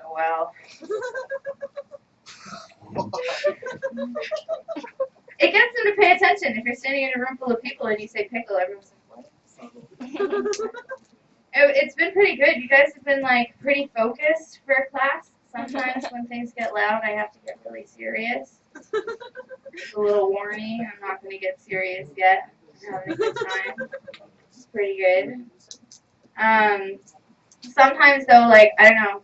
Oh, well. It gets them to pay attention. If you're standing in a room full of people and you say pickle, everyone's like, what? It's been pretty good. You guys have been, like, pretty focused for class. Sometimes when things get loud, I have to get really serious. Just a little warning. I'm not going to get serious yet. I'm having a good time. It's pretty good. Sometimes, though, like, I don't know.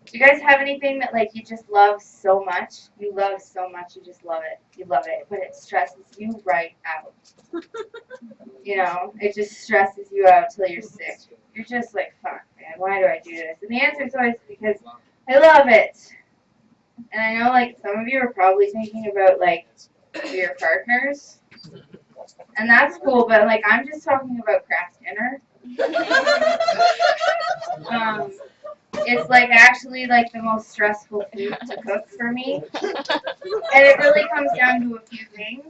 Do you guys have anything that, like, you just love so much? You love so much, you just love it. You love it, but it stresses you right out. You know, it just stresses you out till you're sick. You're just like, fuck, man, why do I do this? And the answer is always because I love it. And I know, like, some of you are probably thinking about, like, your partners. And that's cool, but, like, I'm just talking about craft dinner. It's, like, actually, like, the most stressful food to cook for me. And it really comes down to a few things.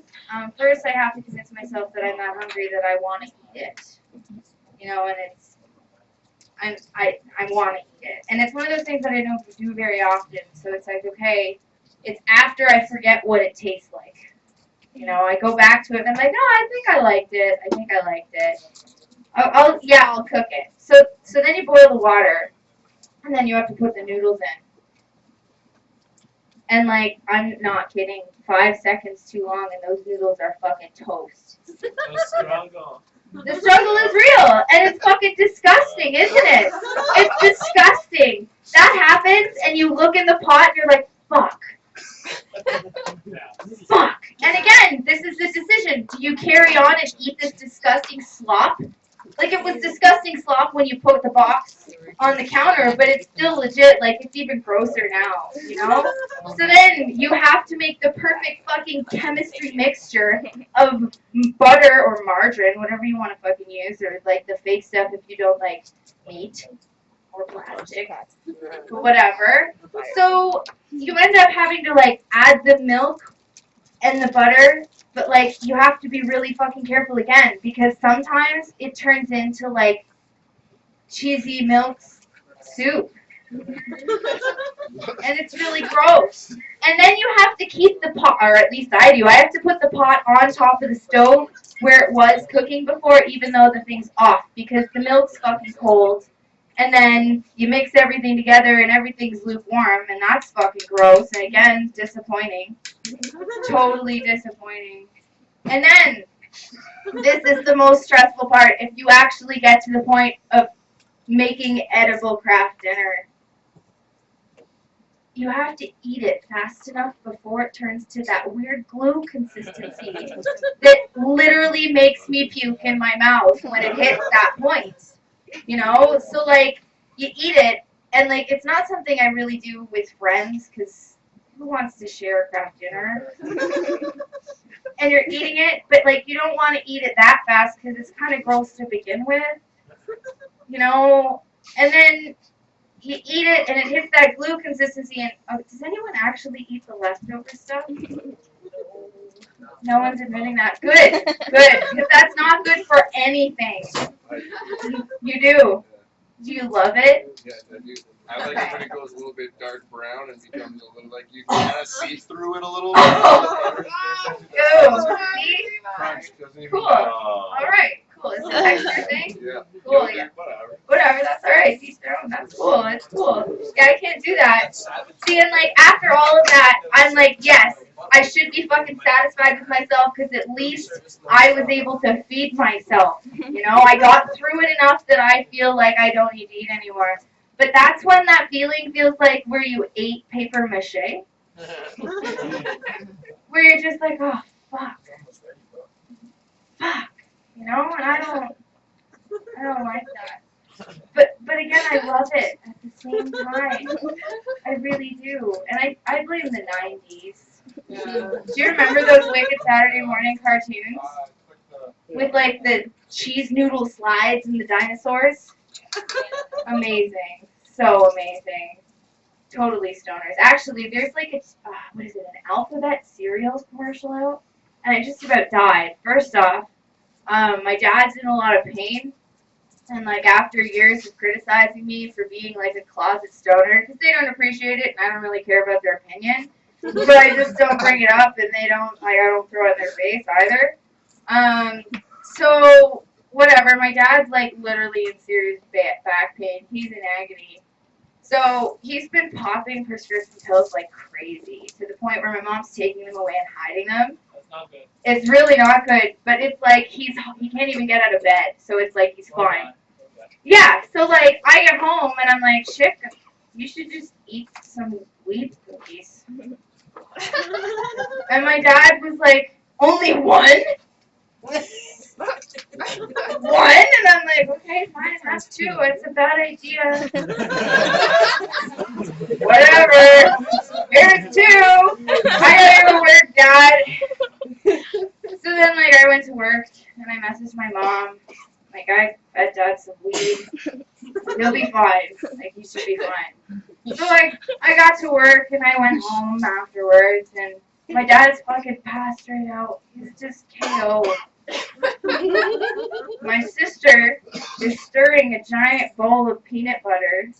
First, I have to convince myself that I'm that hungry that I want to eat it. You know, and I want to eat it. And it's one of those things that I don't do very often. So it's like, okay, it's after I forget what it tastes like. You know, I go back to it and I'm like, no, I think I liked it. I'll cook it. So then you boil the water. And then you have to put the noodles in. And, like, I'm not kidding, 5 seconds too long and those noodles are fucking toast. The struggle. The struggle is real, and it's fucking disgusting, isn't it? It's disgusting. That happens, and you look in the pot, and you're like, fuck. Fuck. And again, this is the decision. Do you carry on and eat this disgusting slop? Like, it was disgusting slop when you put the box on the counter, but it's still legit. Like, it's even grosser now, you know? So then you have to make the perfect fucking chemistry mixture of butter or margarine, whatever you want to fucking use, or, like, the fake stuff if you don't like meat or plastic, whatever. So you end up having to, like, add the milk and the butter. But, like, you have to be really fucking careful again, because sometimes it turns into, like, cheesy milk soup. And it's really gross. And then you have to keep the pot, or at least I do, I have to put the pot on top of the stove where it was cooking before, even though the thing's off, because the milk's fucking cold. And then you mix everything together and everything's lukewarm, and that's fucking gross. And again, disappointing. Totally disappointing. And then, this is the most stressful part, if you actually get to the point of making edible craft dinner. You have to eat it fast enough before it turns to that weird glue consistency that literally makes me puke in my mouth when it hits that point. You know? So, like, you eat it, and, like, it's not something I really do with friends, because who wants to share a craft dinner? And you're eating it, but, like, you don't want to eat it that fast, because it's kind of gross to begin with. You know? And then you eat it, and it hits that glue consistency, and does anyone actually eat the leftover stuff? No one's admitting that. Good, because that's not good for anything. You do. Do you love it? Yeah, I do. I like it when it goes a little bit dark brown and becomes a little, like, you can kind of see through it a little bit. Go. See? Crunch doesn't even Cool. All right. Cool. It's a texture thing. Yeah. Cool. Yeah. Whatever. That's all right. Teach their own. That's cool. It's cool. Yeah, I can't do that. See, and, like, after all of that, I'm like, yes, I should be fucking satisfied with myself, because at least I was able to feed myself. You know, I got through it enough that I feel like I don't need to eat anymore. But that's when that feeling feels like where you ate paper mache. Where you're just like, oh, fuck. Fuck. You know, and I don't like that. But again, I love it at the same time. I really do. And I blame the 90s. Do you remember those Wicked Saturday morning cartoons? With, like, the cheese noodle slides and the dinosaurs? Amazing. So amazing. Totally stoners. Actually, there's, like, an Alphabet cereal commercial out? And I just about died. First off, my dad's in a lot of pain. And like after years of criticizing me for being like a closet stoner, because they don't appreciate it and I don't really care about their opinion, but I just don't bring it up and they don't, like I don't throw it in their face either. So whatever, my dad's like literally in serious back pain. He's in agony. So he's been popping prescription pills like crazy to the point where my mom's taking them away and hiding them. That's not good. It's really not good, but it's like he can't even get out of bed, so it's like he's fine. Yeah, so like I get home and I'm like, shit, you should just eat some weed cookies. And my dad was like, only one? One? And I'm like, okay, fine, have two. It's a bad idea. Whatever. Here's two. I gotta go to work, Dad. So then, like, I went to work and I messaged my mom. Like, I fed Dad some weed. He'll be fine. Like, he should be fine. So, like, I got to work and I went home afterwards and my dad's fucking passed right out. He's just KO. My sister is stirring a giant bowl of peanut butter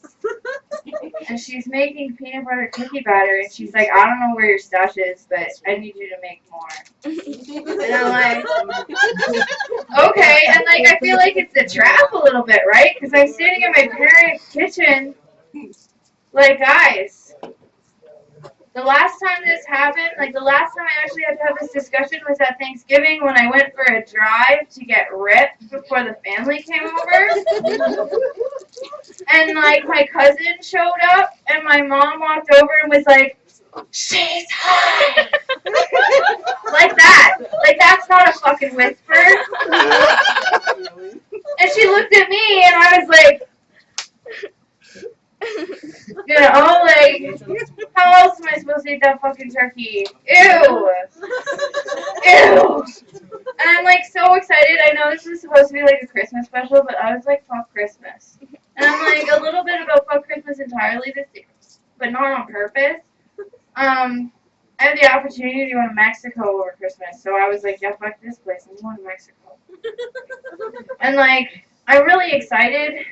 and she's making peanut butter cookie batter and she's like, I don't know where your stash is, but I need you to make more. And I'm like, okay, and like I feel like it's a trap a little bit, right? Because I'm sitting in my parents' kitchen like, guys, the last time this happened, like the last time I actually had to have this discussion was at Thanksgiving when I went for a drive to get ripped before the family came over. And like my cousin showed up and my mom walked over and was like, she's high. Like that. Like that's not a fucking whisper. And she looked at me and I was like, you know, like, how else am I supposed to eat that fucking turkey? Ew! Ew! And I'm like so excited. I know this was supposed to be like a Christmas special, but I was like, fuck Christmas. And I'm like a little bit about fuck Christmas entirely this year, but not on purpose. I had the opportunity to go to Mexico over Christmas, so I was like, yeah, fuck this place. I'm going to Mexico. And like, I'm really excited.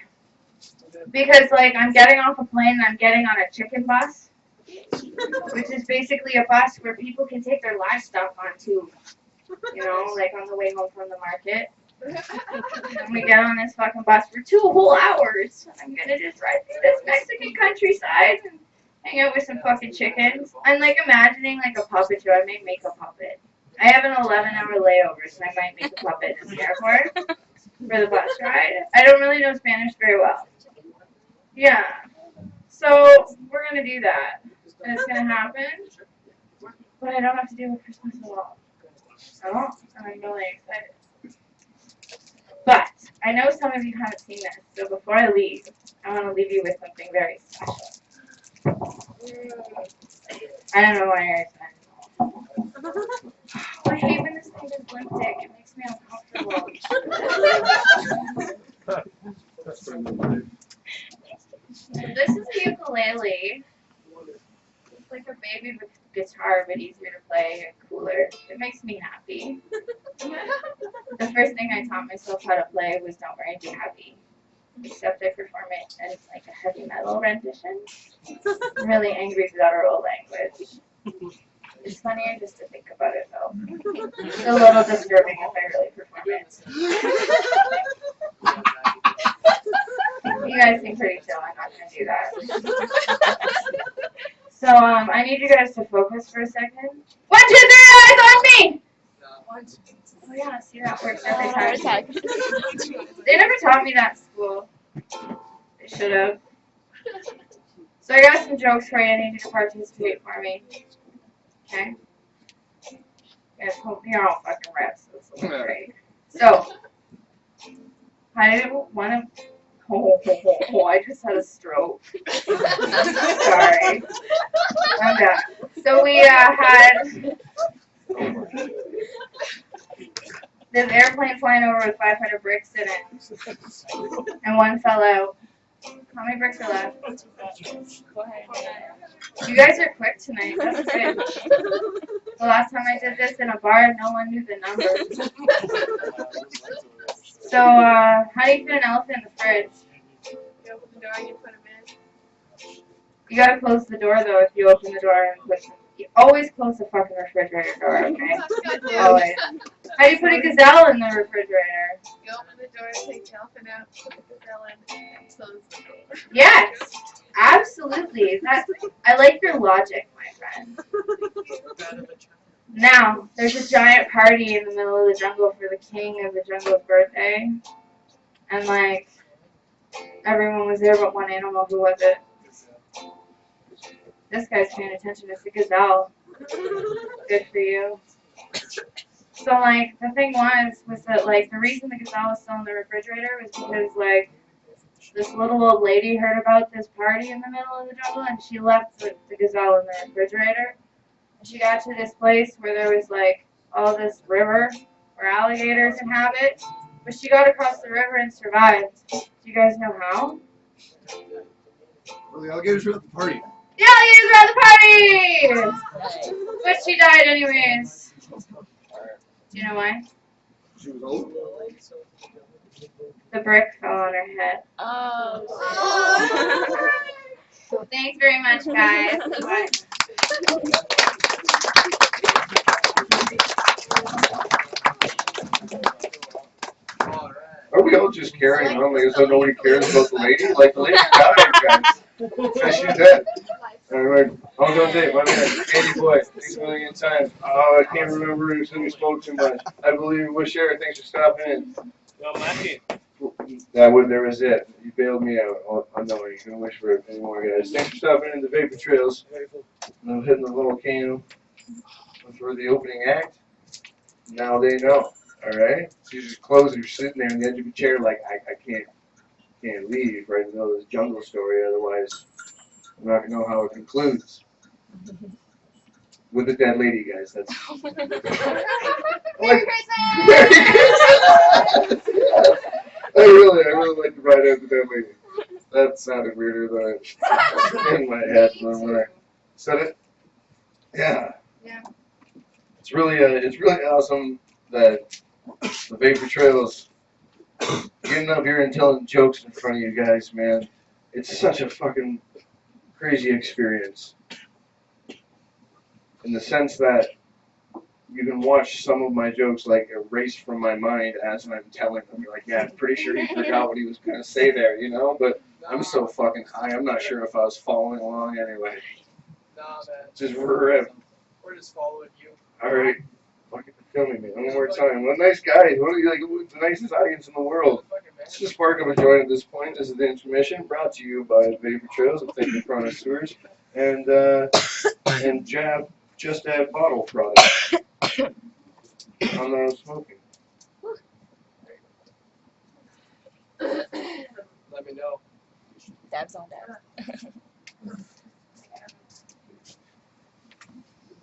Because, like, I'm getting off a plane and I'm getting on a chicken bus, which is basically a bus where people can take their livestock onto, you know, like on the way home from the market. And we get on this fucking bus for 2 whole hours. I'm gonna just ride through this Mexican countryside and hang out with some fucking chickens. I'm, like, imagining, like, a puppet show. I may make a puppet. I have an 11-hour layover, so I might make a puppet in the airport for the bus ride. I don't really know Spanish very well. Yeah, so we're gonna do that, and it's gonna happen, but I don't have to deal with Christmas at all, and I'm really excited. But I know some of you haven't seen this, so before I leave, I want to leave you with something very special. I don't know why you're excited. I hate when this thing is lipstick. It makes me uncomfortable. This is the ukulele. It's like a baby with guitar, but easier to play and cooler. It makes me happy. The first thing I taught myself how to play was Don't Worry, Be Happy. Except I perform it as like a heavy metal rendition. I'm really angry guttural language. It's funnier just to think about it though. It's a little disturbing if I really perform it. You guys seem pretty chill. I'm not gonna do that. So I need you guys to focus for a second. 1, 2, 3, eyes on me. Oh yeah, see that works every time. They never taught me that in school. They should have. So I got some jokes for you. I need you to participate for me. Okay. You're all fucking reps, so it's a little great. So I want to. I just had a stroke. Sorry. I'm back. So we had this airplane flying over with 500 bricks in it, and one fell out. How many bricks are left? Go ahead. You guys are quick tonight. That's good. The last time I did this in a bar, no one knew the number. So, how do you fit an elephant in the fridge? You open the door and you put him in. You gotta close the door though if you open the door and put. You always close the fucking refrigerator door, okay? Always. How do you put a gazelle in the refrigerator? You open the door, take the elephant out, put the gazelle in, and close the door. Yes, absolutely. I like your logic, my friend. Now, there's a giant party in the middle of the jungle for the king of the jungle's birthday. And, like, everyone was there but one animal. Who was it? This guy's paying attention. It's a gazelle. Good for you. So, like, the thing was that, like, the reason the gazelle was still in the refrigerator was because, like, this little old lady heard about this party in the middle of the jungle, and she left the gazelle in the refrigerator. And she got to this place where there was, like, all this river where alligators inhabit. But she got across the river and survived. Do you guys know how? Well, the alligators were at the party. The alligators were at the party! But she died anyways. Do you know why? She was old. The brick fell on her head. Oh. Thanks very much, guys. Bye. Are we all just carrying on like as though nobody cares about the lady? Like the lady died, guys. Yeah, she's dead. And we're like, how was your day? My man, Andy Boy, thanks a million times. Oh, I can't remember who said we spoke too much. I believe it was Sharon. Thanks for stopping in. Yo, Mackie. There was it. You bailed me out. Oh, no, you can wish for it anymore, guys. Thanks for stopping in the Vapor Trails. I'm hitting the volcano for the opening act. Now they know. Alright? So you just close, you're sitting there on the edge of your chair like, I can't leave right in the middle of this jungle story, otherwise I'm not going to know how it concludes. With a dead lady, guys. That's Merry Christmas! Merry Christmas! I really like to ride out the dead lady. That sounded weirder than in my head when I said it. Yeah. Yeah. It's really awesome that the Vapor Trails getting up here and telling jokes in front of you guys, man. It's such a fucking crazy experience. In the sense that you can watch some of my jokes like erased from my mind as I'm telling them. You're like, yeah, I'm pretty sure he forgot what he was gonna say there, you know? But I'm so fucking high, I'm not sure if I was following along anyway. Nah, man. Just rip. We're just following you. Alright. Fucking film me, man. One more time. What nice guys. What are you like? The nicest audience in the world. It's the spark of a joy at this point. This is the intermission brought to you by Vapor Trails and Thank You Connoisseurs and Jab Just Add Bottle product. I'm not smoking. Let me know. Dabs on dabs.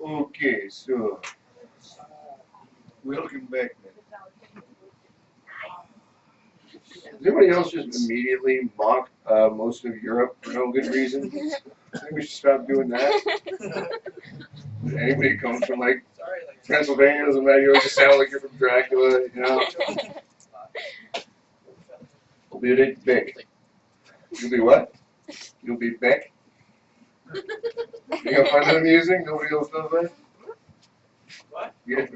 Okay, so welcome back, man. Does anybody else just immediately mock most of Europe for no good reason? I think we should stop doing that. Anybody who comes from like Sorry, like. Pennsylvania doesn't matter. You always just sound like you're from Dracula, you know? You'll be Beck. You'll be what? You'll be Beck? You gonna find that amusing? Nobody else does that? What? You guys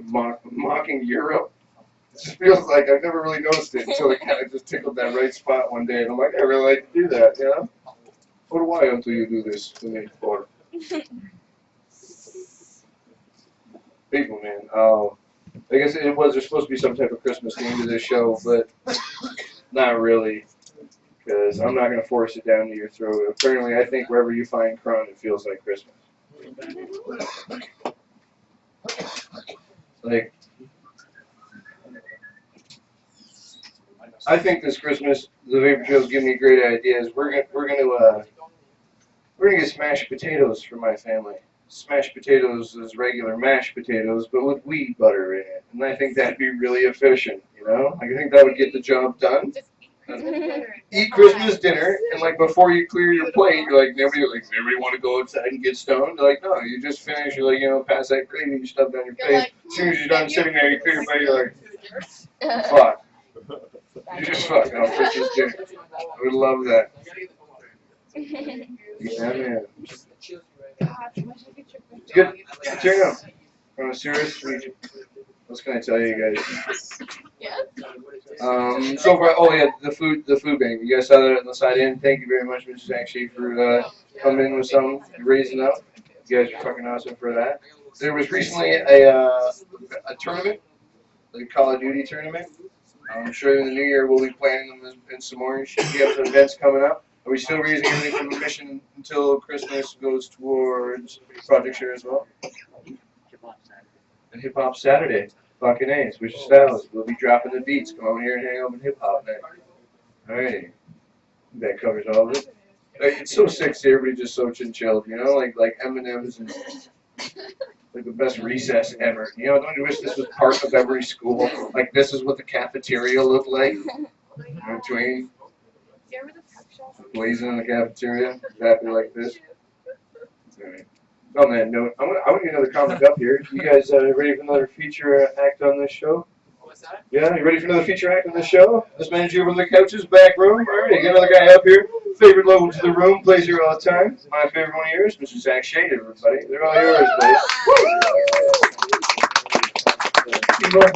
mocking Europe? It just feels like I've never really noticed it until it kind of just tickled that right spot one day. And I'm like, I really like to do that, you know? What do I until you do this to me for? People, man. Oh, I guess there's supposed to be some type of Christmas theme to this show, but not really. Because I'm not going to force it down to your throat. Apparently, I think wherever you find Kron, it feels like Christmas. Like, I think this Christmas, the Vapor Trails give me great ideas. We're gonna get smashed potatoes for my family. Smashed potatoes is regular mashed potatoes, but with wheat butter in it, and I think that'd be really efficient. You know, like, I think that would get the job done. Eat Christmas dinner, and like before you clear your plate, you're like, nobody want to go outside and get stoned. They're like, no, you just finish. You're like, pass that gravy, you stuff down your face. As soon as you're done sitting there, you clear your plate. You're like, fuck. You just fucking on Christmas Day. I would love that. Yeah, man. Good. Check it out. On a serious region. What can I tell you guys? So far, oh yeah, the food bank. You guys saw that on the side in. Thank you very much, Mrs. Zachary Shade, for coming in with some raising up. You guys are fucking awesome for that. There was recently a tournament, like a Call of Duty tournament. I'm sure in the new year we'll be planning them in some more. We have some events coming up. Are we still raising everything from the mission until Christmas goes towards Project Share as well? And Hip Hop Saturday. Fucking A, switch your styles. We'll be dropping the beats. Come over here and hang out with hip hop night. Alright. That covers all of it. It's so sexy, everybody just so chin-chilled, you know? Like M&M's and like the best recess ever. You know, don't you wish this was part of every school? Like this is what the cafeteria looked like? Between blazing in the cafeteria, exactly like this. Alright. On that note, I want to get another comic up here. You guys ready for another feature act on this show? What's that? Yeah, you ready for another feature act on this show? This manager over the couches, back room. All right, get another guy up here. Favorite local to the room, plays here all the time. My favorite one of yours, Mr. Zach Shade, everybody. They're all yours, buddy.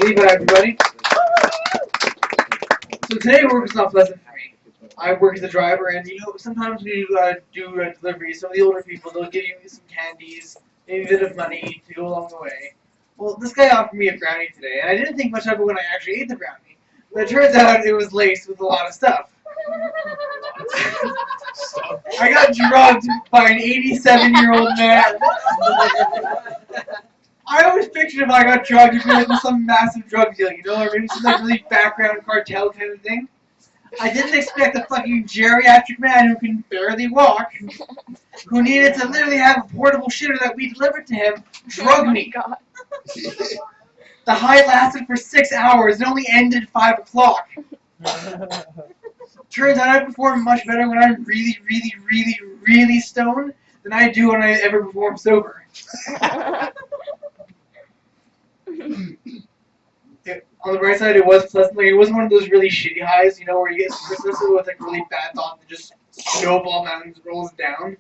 Levi, everybody. So today work is not pleasant for me. I work as a driver, and you know sometimes when you do deliveries, some of the older people they'll give you some candies, maybe a bit of money to go along the way. Well, this guy offered me a brownie today, and I didn't think much of it when I actually ate the brownie. But it turns out it was laced with a lot of stuff. I got drugged by an 87-year-old man. I always pictured if I got drugged, it'd be like some massive drug deal, you know, or maybe some like really background cartel kind of thing. I didn't expect a fucking geriatric man who can barely walk, who needed to literally have a portable shitter that we delivered to him, drug me. God. The high lasted for 6 hours. It only ended 5 o'clock. Turns out I perform much better when I'm really, really, really, really stoned than I do when I ever perform sober. On the bright side, it was pleasant. Like, it wasn't one of those really shitty highs, you know, where you get Christmas with like really bad thought that just snowball mountains rolls down.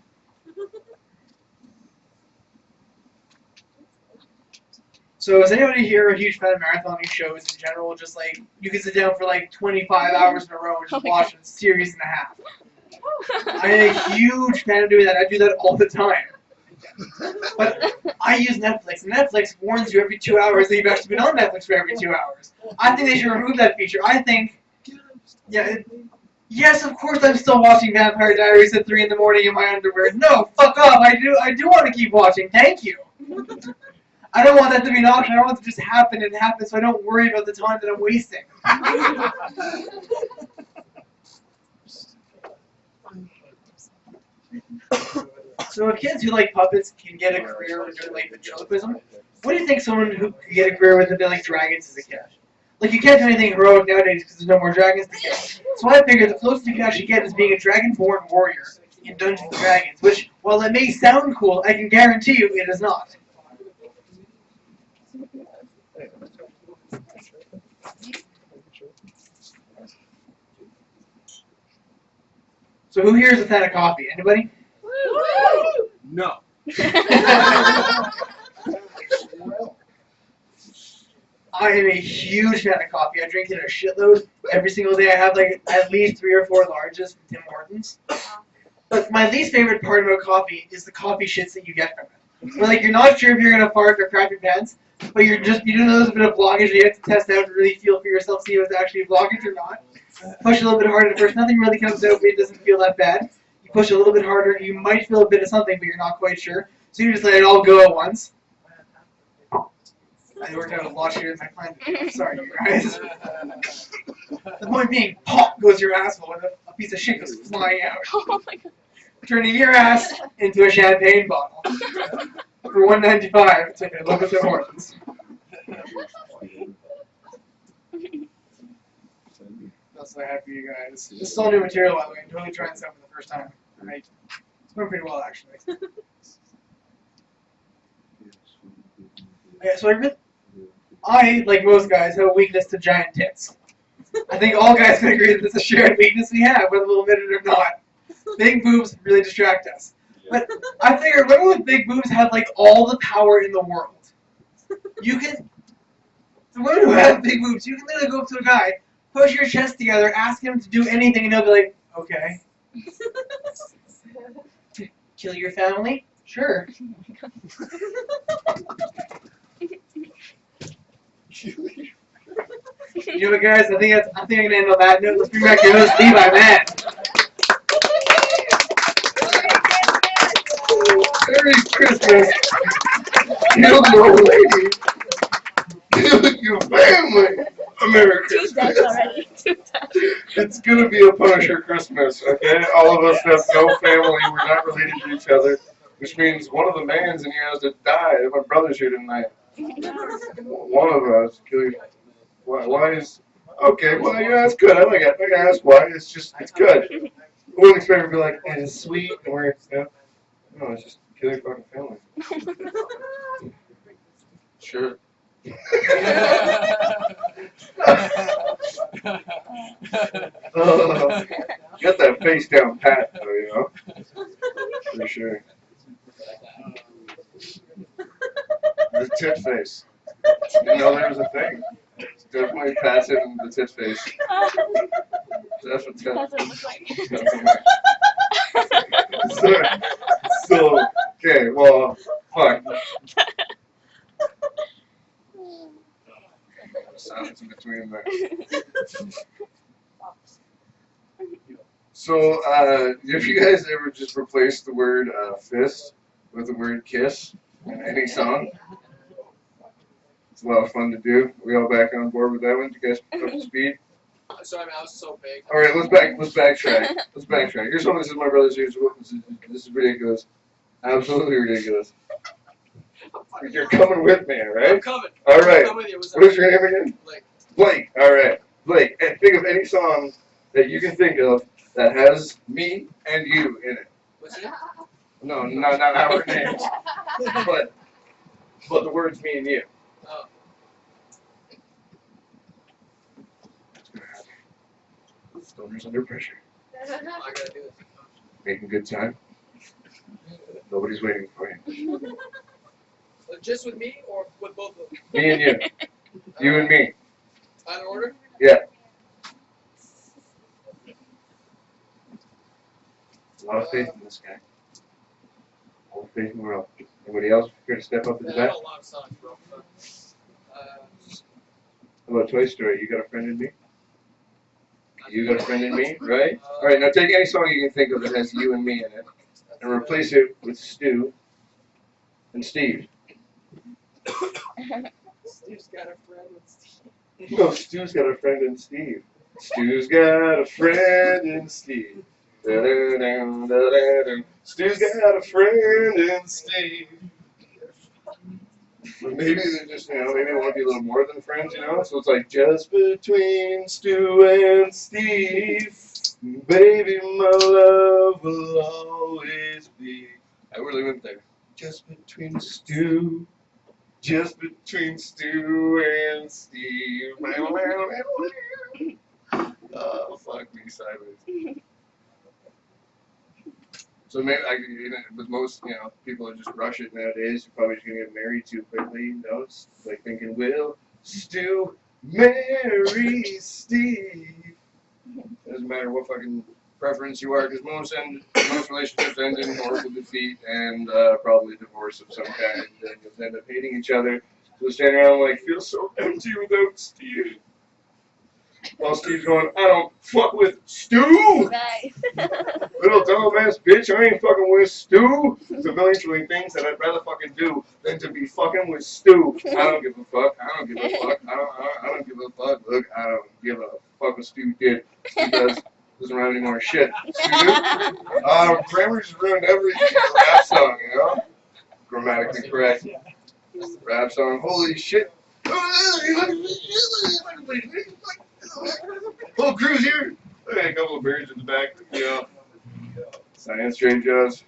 So is anybody here a huge fan of marathoning shows in general? Just like you can sit down for like 25 hours in a row and just watch a series and a half. I'm a huge fan of doing that. I do that all the time. But I use Netflix, and Netflix warns you every 2 hours that you've actually been on Netflix for every 2 hours. I think they should remove that feature. I think, yes, of course I'm still watching Vampire Diaries at 3 in the morning in my underwear. No, fuck off. I do want to keep watching. Thank you. I don't want that to be an option. I want it to just happen and happen so I don't worry about the time that I'm wasting. So if kids who like puppets can get a career with like ventriloquism, what do you think someone who could get a career with a bit like dragons as a kid? Like you can't do anything heroic nowadays because there's no more dragons to kill. So I figured the closest you can actually get is being a dragon-born warrior in Dungeons & Dragons, which, while it may sound cool, I can guarantee you it is not. So who here is a fan of coffee? Anybody? No. I am a huge fan of coffee. I drink it a shitload every single day. I have like at least 3 or 4 larges from Tim Hortons. But my least favorite part about coffee is the coffee shits that you get from it. Where like you're not sure if you're gonna fart or crap your pants, but you do know there's a bit of blockage. You have to test out to really feel for yourself, see if it's actually blockage or not. Push a little bit harder at first. Nothing really comes out, but it doesn't feel that bad. You push a little bit harder. You might feel a bit of something, but you're not quite sure. So you just let it all go at once. I worked out a lot here in my plan. Sorry, you guys. The point being, pop goes your asshole, and a piece of shit goes flying out, Oh my God. turning your ass into a champagne bottle. For $1.95, it's like a look at the Hortons. That's what I have for you guys. This is all new material, by the way. I'm totally trying this out for the first time. Right. It's going pretty well, actually. Yeah, so I, like most guys, have a weakness to giant tits. I think all guys can agree that it's a shared weakness we have, whether we'll admit it or not. Big boobs really distract us. But I figured women with big boobs have like all the power in the world. You can, the women who have big boobs, you can literally go up to a guy, push your chest together, ask him to do anything, and he'll be like, okay. Kill your family? Sure. You know what, guys? I think I'm gonna end on that note. Let's bring back your host, Levi Mann. Merry Christmas. Kill your lady. Kill your family. Merry Two Christmas. deaths already. Two deaths. It's gonna be a Punisher Christmas, okay? All of us have no family. We're not related to each other, which means one of the mans in here has to die. My brother's here tonight. One of us. Kill your. Why is? Okay, well, yeah, that's good. I like it. I can ask why. It's just, it's good. I wouldn't expect it to be like, and it's sweet, and we're, yeah. No, it's just kill your fucking family. Sure. Got that face down pat, though, you know? For sure. The tit face. You know there was a thing. It's definitely passive in the tit face. That's what That's what it looks like. so, okay, well, fuck. Silence in between there. So, have you guys ever just replaced the word fist with the word kiss in any song? It's a lot of fun to do. Are we all back on board with that one? Did you guys pick up to speed? Sorry, man, I was so big. All right, let's backtrack. Let's backtrack. Here's one. This is my brother's. This is ridiculous. Absolutely ridiculous. You're coming with me, all I'm right? coming. All right. I'm with you. What's What is your name again? Blake. Blake. All right. Blake. And think of any song that you can think of that has me and you in it. What's your name? No, not our names, but the words me and you. Oh. Stoners under pressure. I gotta do this. Making good time. Nobody's waiting for you. Just with me or with both of them? Me and you. You and me. Out of order? Yeah. A lot of faith in this guy. A lot of faith in the world. Anybody else here to step up to the I bat? got a lot of songs, bro. How about Toy Story? You got a friend in me? You got a friend in me, right? All right, now take any song you can think of that has you and me in it, and replace it with Stu and Steve. Steve's got a friend with Steve. No, Stu's got a friend in Steve. Stu's got a friend in Steve. Da-da-dum-da-da-dum. Stu's got a friend in Steve. Maybe they're just, maybe they want to be a little more than friends, So it's like, just between Stu and Steve, baby, my love will always be. I really went there. Just between Stu and Steve. Oh, fuck me sideways. So maybe, with most, people that just rush it nowadays, you're probably just gonna get married too quickly, It's like thinking, will Stu marry Steve? Doesn't matter what fucking preference you are, because most relationships end in horrible defeat and probably divorce of some kind, and then you'll end up hating each other. So standing around like, feel so empty without Steve. While Steve's going, I don't fuck with Stu! Right. Little dumbass bitch, I ain't fucking with Stu. There's a million trillion things that I'd rather fucking do than to be fucking with Stu. I don't give a fuck. I don't give a fuck. I don't give a fuck. Look, I don't give a fuck what Stu did. Stu doesn't rhyme anymore. Shit. Stu did? Grammar just ruined everything. Rap song, Grammatically correct. Rap song. Holy shit. Whole crew's here. Hey, a couple of birds in the back, Science straight jaws.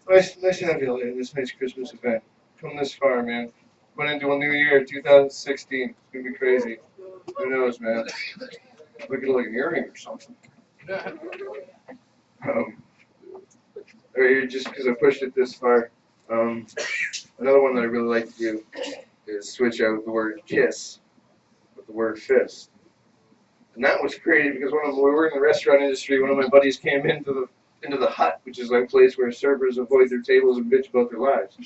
Nice to have you all in this nice Christmas event. Come this far, man. Went into a new year, 2016. It's gonna be crazy. Who knows, man? Look at it like an earring or something. Or here, just because I pushed it this far. Another one that I really like to do is switch out the word kiss with the word fist. And that was created because when we were in the restaurant industry, one of my buddies came into the hut, which is like a place where servers avoid their tables and bitch about their lives.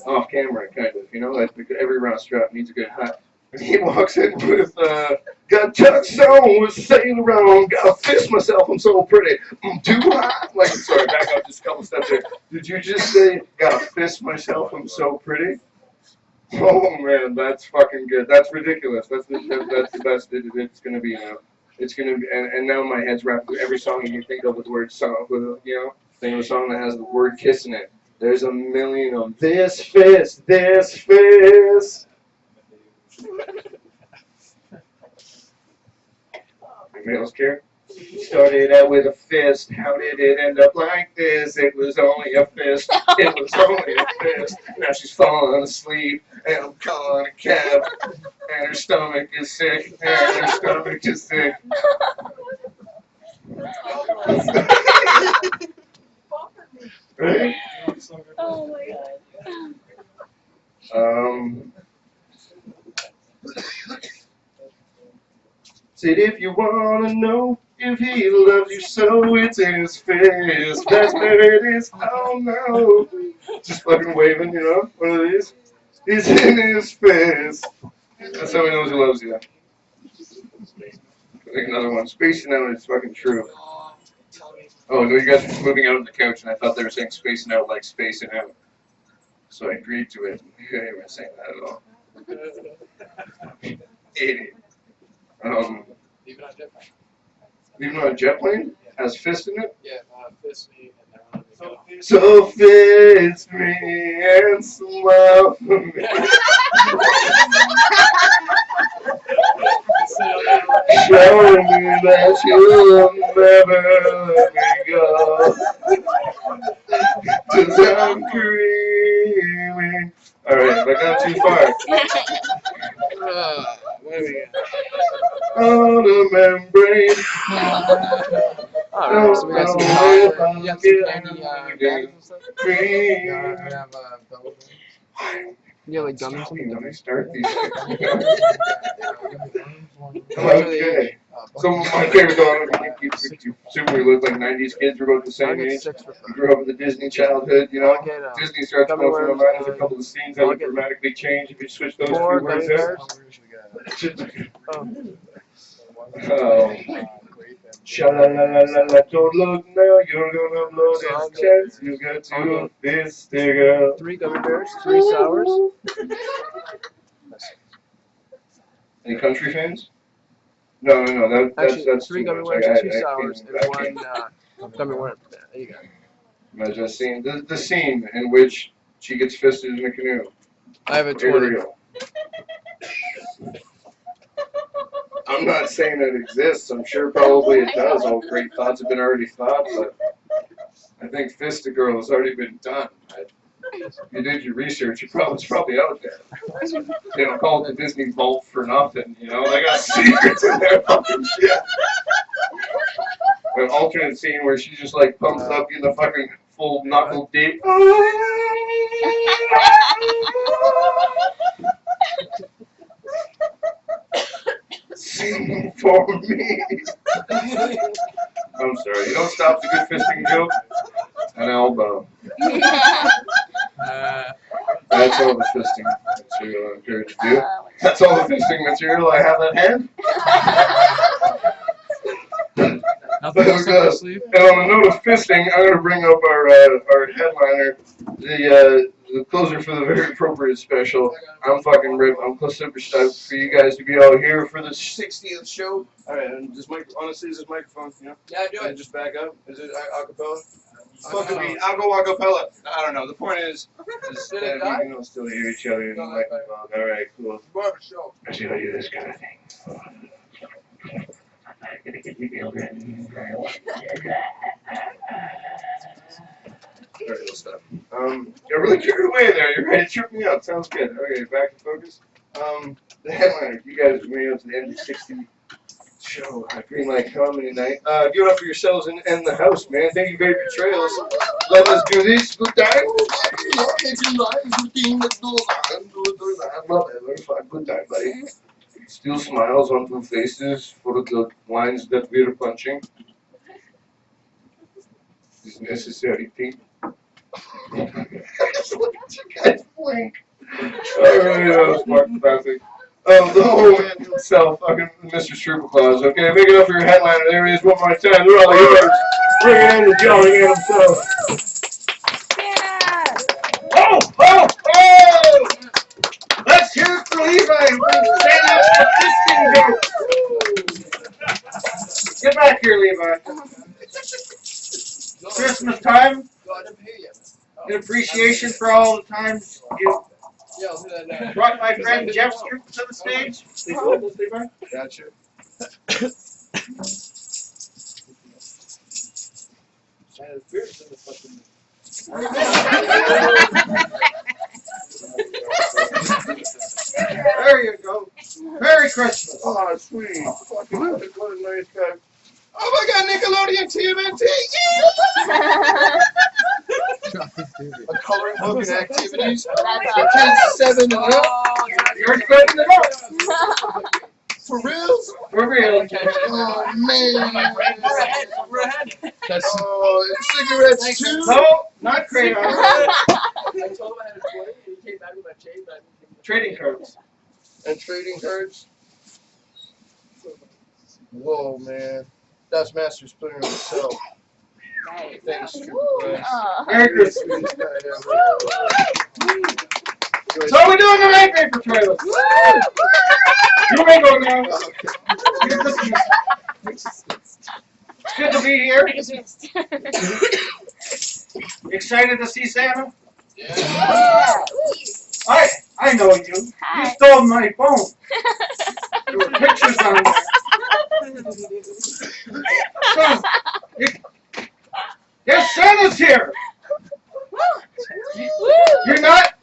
Off camera, kind of, you know, like every restaurant needs a good hut. And he walks in with, got touched on with sailor around, gotta fist myself, I'm so pretty. Too hot. Like, sorry, back up just a couple steps there. Did you just say, gotta fist myself, I'm so pretty? Oh man, that's fucking good. That's ridiculous. That's the best it's gonna be now. It's gonna be, and now my head's wrapped with every song you can think of with the word song, with, you know, think of a song that has the word kiss in it. There's a million of them. This fist. Anybody else care? Started out with a fist. How did it end up like this? It was only a fist. It was only a fist. Now she's falling asleep, and I'm calling a cab. And her stomach is sick. And her stomach is sick. Right? Oh my god. Said if you wanna know if he loves you so, it's in his fist. That's where it is. Oh no. Just fucking waving, you know, one of these. It's in his fist. That's how he knows he loves you. Like another one. Spacing out is fucking true. Oh no, you guys were moving out on the couch and I thought they were saying spacing out like spacing out. So I agreed to it. You weren't saying that at all. Idiot. Even on jet plane. Even on a jet plane? Has fist in it? Yeah, fist me and then So fist me and smile for me. Showing me that you'll never let me go. 'Cause I'm dreaming. Alright, if I got too far. what have we got? On a membrane. Alright, so we got some candy and stuff. We have Bella. You have like gum and something? When I start these. Okay. Okay. So my favorite dog, you we look like 90s kids, we're both the same age. We grew up with the Disney childhood, you know. Disney starts going through my mind. There's a couple of scenes that would dramatically change if you switch those few words there. Oh. Sha-la-la-la-la-la, don't look now, you're gonna blow this chance. You got to this girl. 3 gummy bears, 3 sours. Any country fans? No, Actually, that's 3 too gummy much. bears, I 2 sours, and 1 gummy worm. There you go. Imagine a scene, the scene in which she gets fisted in a canoe. I have a 20. Ariel. I'm not saying it exists. I'm sure probably it does. All great thoughts have been already thought, but I think Fist a Girl has already been done. If you did your research, it's probably out there. They don't call it the Disney Vault for nothing, you know? They got secrets in there fucking shit. An alternate scene where she just like pumps up in the fucking full knuckle deep. Sing for me. I'm sorry. You don't stop the good fisting joke. An elbow. That's all the fisting material I'm encouraged to do. That's all the fisting material I have at hand. Nothing else up your sleeve? And on the note of fisting, I'm going to bring up our headliner, the closer for the very appropriate special. I'm fucking ripped. I'm super stoked for you guys to be all here for the 60th show. All right, and honestly, is this microphone, you know? Yeah, do it. Just back up. Is it acapella? Fuck with me. I'll go acapella. I don't know. The point is Did it that die? we can all still hear each other in the microphone. All right, cool. More of a show. Actually, I'll do this kind of thing. Alright, we'll stop. You're really carried away there. You're ready to trip me up. Sounds good. Okay, back to focus. The headliner, you guys made it up to the end of the 60 show. Greenlight comedy night. Give it up for yourselves and the house, man. Thank you, Baby Trails. Let us do this. Good time. I love it. Very fun. Good time, buddy. Still smiles on two faces for the lines that we're punching. Is necessary thing. Look at you guys blink. I really know that was fucking classic. The whole man himself, fucking Mr. Stroop Claus. Okay, make it up for your headliner. There he is one more time. Look at all the heroes. Bring it in and yelling at himself. Yeah. Oh, oh, oh! Let's hear it for Levi. Stand up for this Get back here, Levi. Christmas time. In appreciation for all the times you brought my friend Jeff Stroop to the stage. Please hold this, Levi. Gotcha. There you go. Merry Christmas. Oh, sweet. Fucking what a nice guy. Oh my God, Nickelodeon TMNT! A coloring book and activities for kids 7 and up. You're spreading it out. For real? For real. Oh man. We're ahead. Oh, and cigarettes too? No, not crayons. I told him I had a 20 and he came back with my chain back. Trading cards. And trading cards? Whoa, man. That's Master Splinter himself. Thanks, Trooper. Merry Christmas. Sweetest guy ever. So we're doing the night paper trails. You may go now. It's good to be here. Excited to see Santa? Yeah. I know you. You stole my phone. There were pictures on there. So, yes, Santa's here. You're not.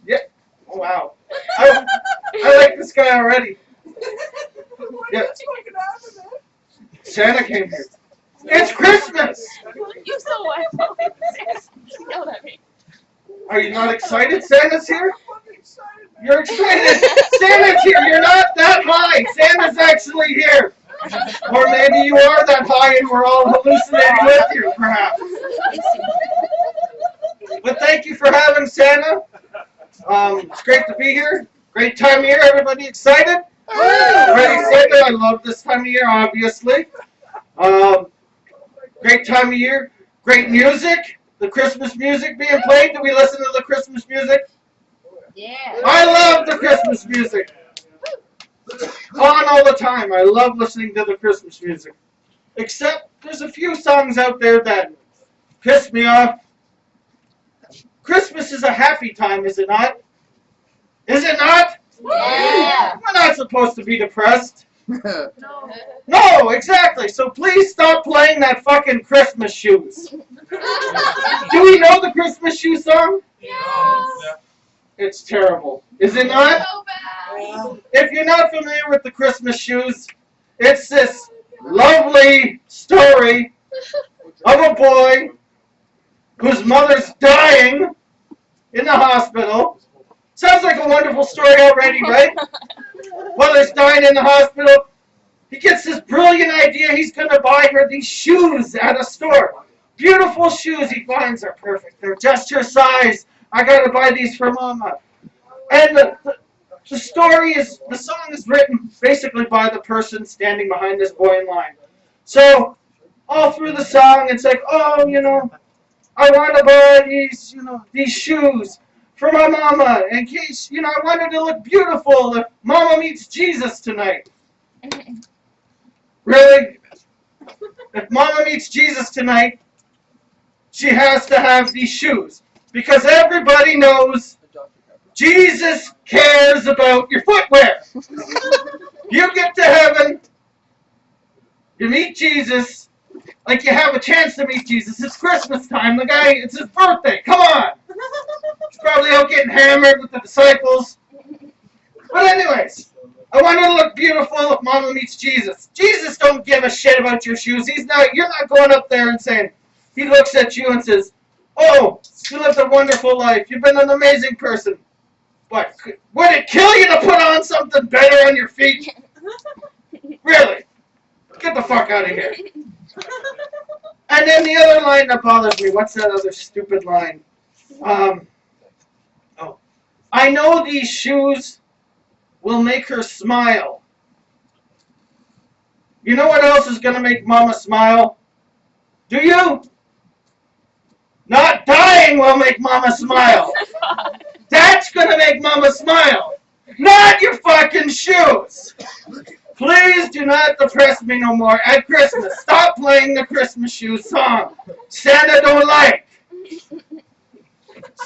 Yeah. Oh wow. I like this guy already. Yeah. Santa came here. It's Christmas. You so white. You know what I mean. Are you not excited? Santa's here. You're excited. Santa's here. You're not that high. Santa's actually here. Or maybe you are that high and we're all hallucinating with you, perhaps. But thank you for having Santa. It's great to be here. Great time of year. Everybody excited? Already excited. I love this time of year, obviously. Great time of year. Great music. The Christmas music being played. Do we listen to the Christmas music? Yeah. I love the Christmas music. On all the time. I love listening to the Christmas music. Except there's a few songs out there that piss me off. Christmas is a happy time, is it not? Is it not? Yeah. We're not supposed to be depressed. No. No, exactly. So please stop playing that fucking Christmas shoes. Do we know the Christmas shoe song? Yeah. It's terrible. Is it not? So bad. If you're not familiar with the Christmas shoes, it's this lovely story of a boy whose mother's dying in the hospital. Sounds like a wonderful story already, right? Mother's dying in the hospital. He gets this brilliant idea. He's going to buy her these shoes at a store. Beautiful shoes. He finds are perfect. They're just her size. I got to buy these for Mama. And the song is written basically by the person standing behind this boy in line. So all through the song, it's like, oh, I want to buy these shoes for my mama in case, I want her to look beautiful if Mama meets Jesus tonight. Really? If Mama meets Jesus tonight, she has to have these shoes. Because everybody knows Jesus cares about your footwear. You get to heaven, you meet Jesus, like you have a chance to meet Jesus. It's Christmas time. The guy, it's his birthday. Come on. He's probably out getting hammered with the disciples. But anyways, I want to look beautiful if Mama meets Jesus. Jesus don't give a shit about your shoes. You're not going up there and saying, he looks at you and says, oh, you lived a wonderful life. You've been an amazing person. What, would it kill you to put on something better on your feet? Really? Get the fuck out of here. And then the other line that bothers me, what's that other stupid line? I know these shoes will make her smile. You know what else is going to make Mama smile? Do you? Not dying will make Mama smile. That's going to make Mama smile. Not your fucking shoes. Please do not depress me no more at Christmas. Stop playing the Christmas shoes song. Santa don't like.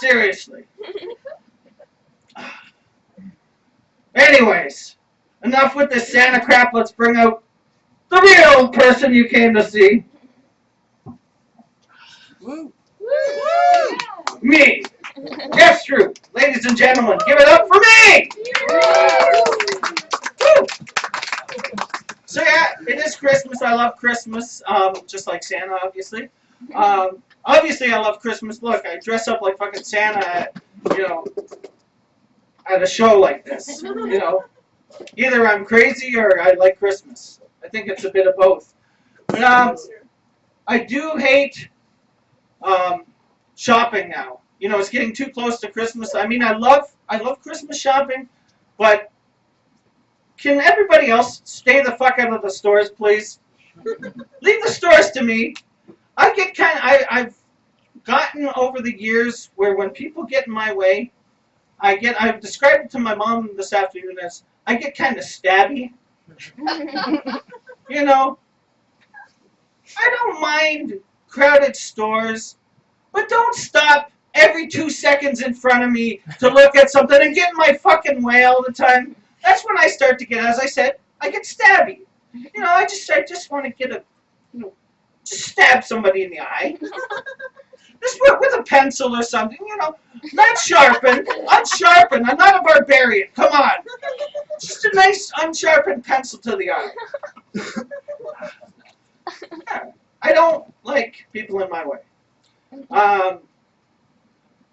Seriously. Anyways, enough with this Santa crap. Let's bring out the real person you came to see. Woo. Me. Yes, Stroop. Ladies and gentlemen, give it up for me. Woo. So yeah, it is Christmas. I love Christmas, just like Santa, obviously. Obviously, I love Christmas. Look, I dress up like fucking Santa at, at a show like this. Either I'm crazy or I like Christmas. I think it's a bit of both. But I do hate shopping now. It's getting too close to Christmas. I mean, I love Christmas shopping, but can everybody else stay the fuck out of the stores, please? Leave the stores to me. I've gotten over the years where when people get in my way, I've described it to my mom this afternoon as I get kind of stabby. I don't mind crowded stores, but don't stop every 2 seconds in front of me to look at something and get in my fucking way all the time. That's when I start to get, as I said, I get stabby. I just want to get just stab somebody in the eye. Just with a pencil or something, not sharpened, unsharpened. I'm not a barbarian. Come on. Just a nice unsharpened pencil to the eye. I don't like people in my way.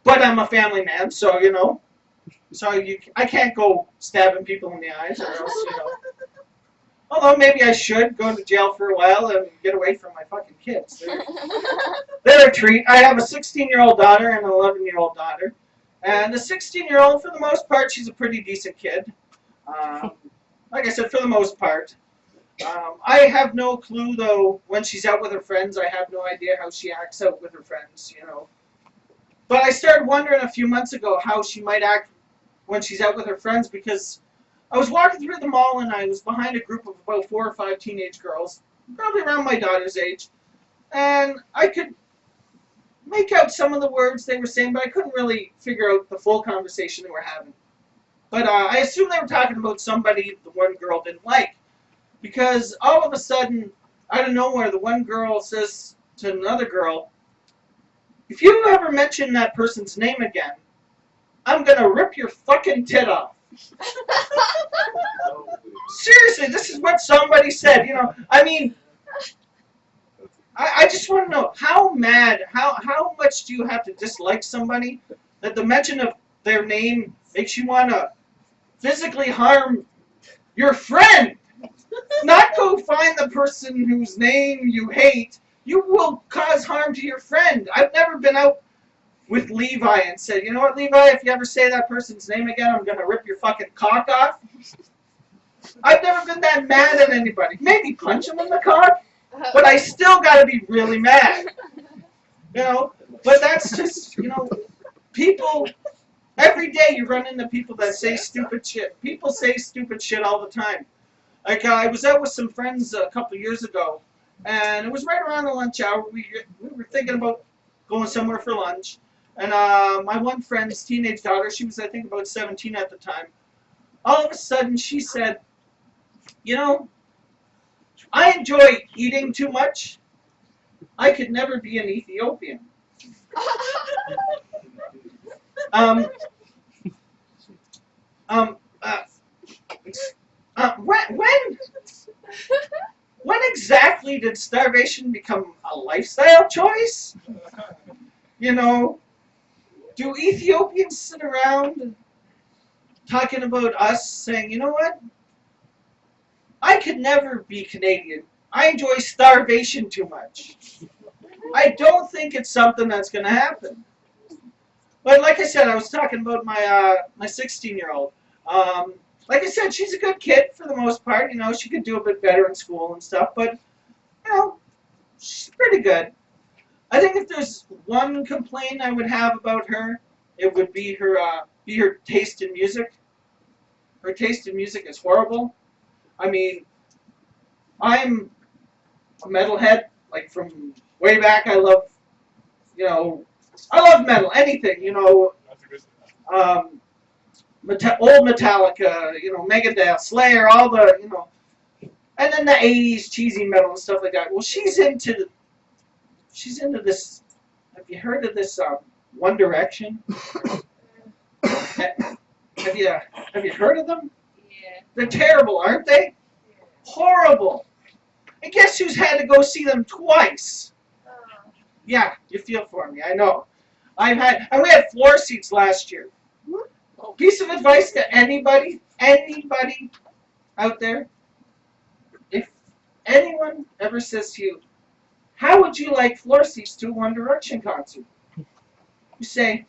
But I'm a family man, so, I can't go stabbing people in the eyes or else, Although maybe I should go to jail for a while and get away from my fucking kids. They're a treat. I have a 16-year-old daughter and an 11-year-old daughter. And the 16-year-old, for the most part, she's a pretty decent kid. Like I said, for the most part. I have no clue, though, when she's out with her friends. I have no idea how she acts out with her friends, But I started wondering a few months ago how she might act when she's out with her friends, because I was walking through the mall and I was behind a group of about 4 or 5 teenage girls, probably around my daughter's age, and I could make out some of the words they were saying, but I couldn't really figure out the full conversation they were having. But I assumed they were talking about somebody the one girl didn't like, because all of a sudden, out of nowhere, the one girl says to another girl, "If you ever mention that person's name again, I'm gonna rip your fucking tit off." Seriously, this is what somebody said, I mean, I just want to know, how much do you have to dislike somebody that the mention of their name makes you want to physically harm your friend? Not go find the person whose name you hate. You will cause harm to your friend. I've never been out with Levi and said, "You know what, Levi, if you ever say that person's name again, I'm going to rip your fucking cock off." I've never been that mad at anybody. Maybe punch him in the cock, but I still got to be really mad. But that's just, people, every day you run into people that say stupid shit. People say stupid shit all the time. Like, I was out with some friends a couple years ago, and it was right around the lunch hour. We were thinking about going somewhere for lunch. And my one friend's teenage daughter, she was, I think, about 17 at the time. All of a sudden, she said, "I enjoy eating too much. I could never be an Ethiopian." did starvation become a lifestyle choice? You know, do Ethiopians sit around talking about us saying, you know what? I could never be Canadian. I enjoy starvation too much. I don't think it's something that's going to happen. But like I said, I was talking about my 16-year-old. Like I said, she's a good kid for the most part. You know, she could do a bit better in school and stuff, but you know, she's pretty good. I think if there's one complaint I would have about her, it would be her taste in music. Her taste in music is horrible. I mean, I'm a metalhead, like from way back. I love metal, anything, old Metallica, Megadeth, Slayer, all the, and then the 80s cheesy metal and stuff like that. Well, she's into this. Have you heard of this One Direction? Have you heard of them? Yeah. They're terrible, aren't they? Horrible. And guess who's had to go see them twice? Yeah, you feel for me, I know. We had floor seats last year. Piece of advice to anybody out there, if anyone ever says to you, how would you like floor seats to a One Direction concert? You say,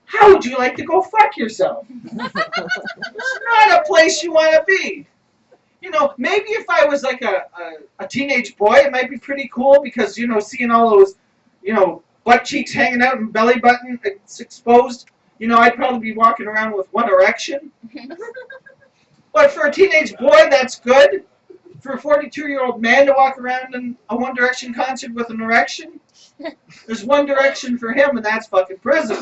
how would you like to go fuck yourself? It's not a place you want to be. Maybe if I was like a teenage boy, it might be pretty cool because, seeing all those, butt cheeks hanging out and belly button exposed, I'd probably be walking around with One Erection. But for a teenage boy, that's good. For a 42-year-old man to walk around in a One Direction concert with an erection, there's one direction for him, and that's fucking prison.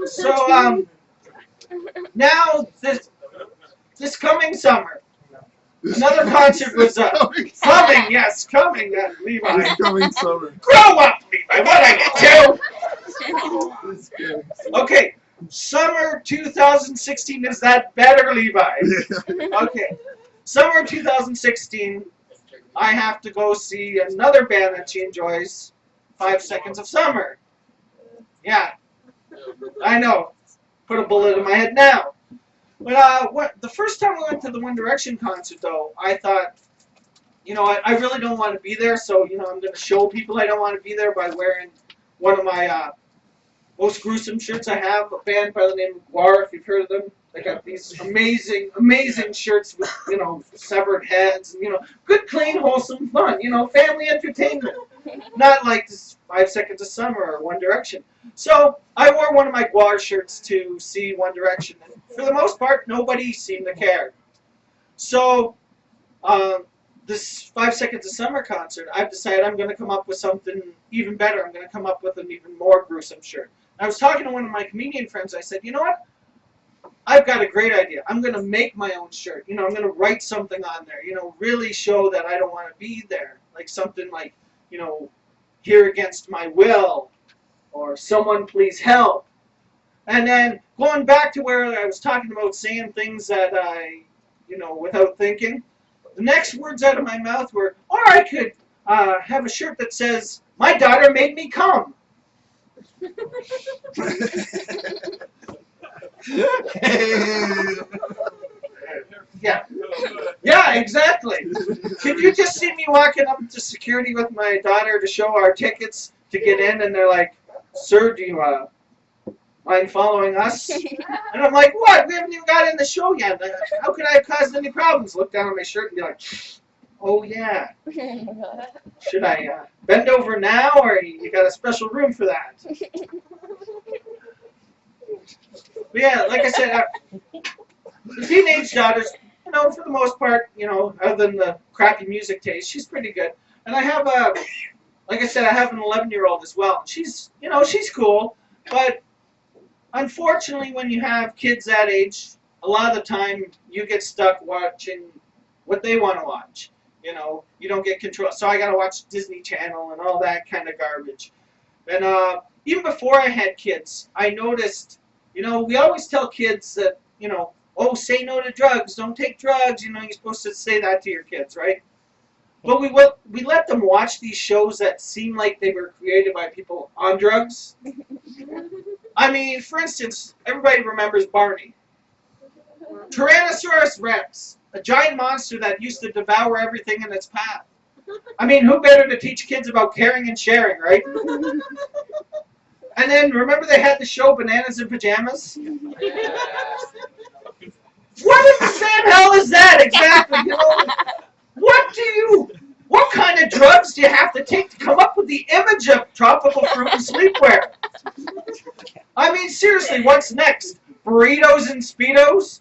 So, now, this coming summer, another concert was coming, yes, coming, Levi. This coming summer. Grow up, Levi, what are you, two? Okay, summer 2016, is that better, Levi? Okay, summer 2016, I have to go see another band that she enjoys, 5 Seconds of Summer. Yeah, I know. Put a bullet in my head now. But the first time I went to the One Direction concert, though, I thought, I really don't want to be there, so, I'm going to show people I don't want to be there by wearing one of my most gruesome shirts I have, a band by the name of Guar, if you've heard of them. They got these amazing, amazing shirts with, severed heads, and, good, clean, wholesome fun, family entertainment. Not like this 5 Seconds of Summer or One Direction. So I wore one of my Guar shirts to see One Direction, and for the most part, nobody seemed to care. So this 5 Seconds of Summer concert, I've decided I'm going to come up with something even better. I'm going to come up with an even more gruesome shirt. I was talking to one of my comedian friends. I said, you know what? I've got a great idea. I'm going to make my own shirt. I'm going to write something on there. Really show that I don't want to be there. Like something like, here against my will, or someone please help. And then going back to where I was talking about saying things that I, without thinking, the next words out of my mouth were, or I could have a shirt that says, my daughter made me come. Yeah, exactly. Could you just see me walking up to security with my daughter to show our tickets to get in, and they're like, sir, do you mind following us? And I'm like, what? We haven't even got in the show yet. How could I have caused any problems? Look down at my shirt and be like, oh yeah. Should I bend over now, or you got a special room for that? But yeah, like I said, the teenage daughters, for the most part, other than the crappy music taste, she's pretty good. And I have like I said, I have an 11-year-old as well. She's, she's cool, but unfortunately, when you have kids that age, a lot of the time you get stuck watching what they want to watch. You don't get control. So I got to watch Disney Channel and all that kind of garbage. And even before I had kids, I noticed, we always tell kids that, oh, say no to drugs, don't take drugs. You know, you're supposed to say that to your kids, right? But we let them watch these shows that seem like they were created by people on drugs. I mean, for instance, everybody remembers Barney. Tyrannosaurus Rex, a giant monster that used to devour everything in its path. I mean, who better to teach kids about caring and sharing, right? And then, remember they had the show Bananas in Pajamas? What in the damn hell is that exactly? You know, what kind of drugs do you have to take to come up with the image of tropical fruit and sleepwear? I mean, seriously, what's next? Burritos and Speedos?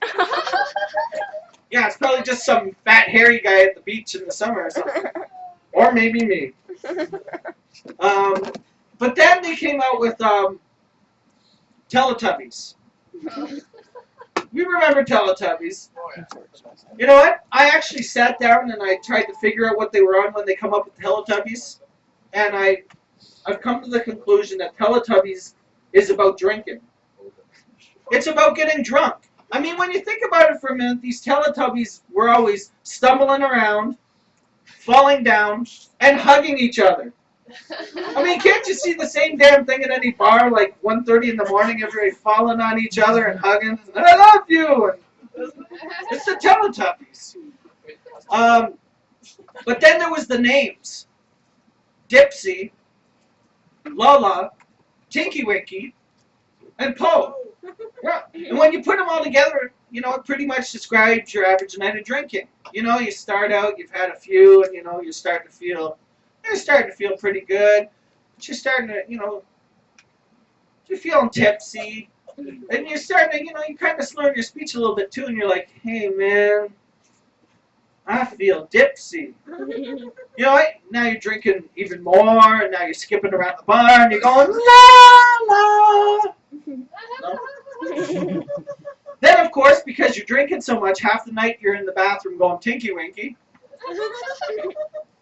Yeah, it's probably just some fat, hairy guy at the beach in the summer or something. Or maybe me. But then they came out with Teletubbies. You remember Teletubbies? You know what? I actually sat down and I tried to figure out what they were on when they come up with Teletubbies. And I've come to the conclusion that Teletubbies is about drinking. It's about getting drunk. I mean, when you think about it for a minute, these Teletubbies were always stumbling around, falling down, and hugging each other. I mean, can't you see the same damn thing at any bar, like 1:30 in the morning, everybody falling on each other and hugging, and I love you! And it's the Teletubbies. But then there was the names. Dipsy, Lala, Tinky Winky, and Poe. Yeah. And when you put them all together, you know, it pretty much describes your average night of drinking. You know, you start out, you've had a few, and you know, you're starting to feel pretty good. But you're starting to, you know, you're feeling tipsy. And you're starting to, you know, you kind of slur your speech a little bit too, and you're like, hey man, I feel dipsy. You know what? Now you're drinking even more, and now you're skipping around the bar, and you're going, la la. No? Then, of course, because you're drinking so much, half the night you're in the bathroom going Tinky Winky.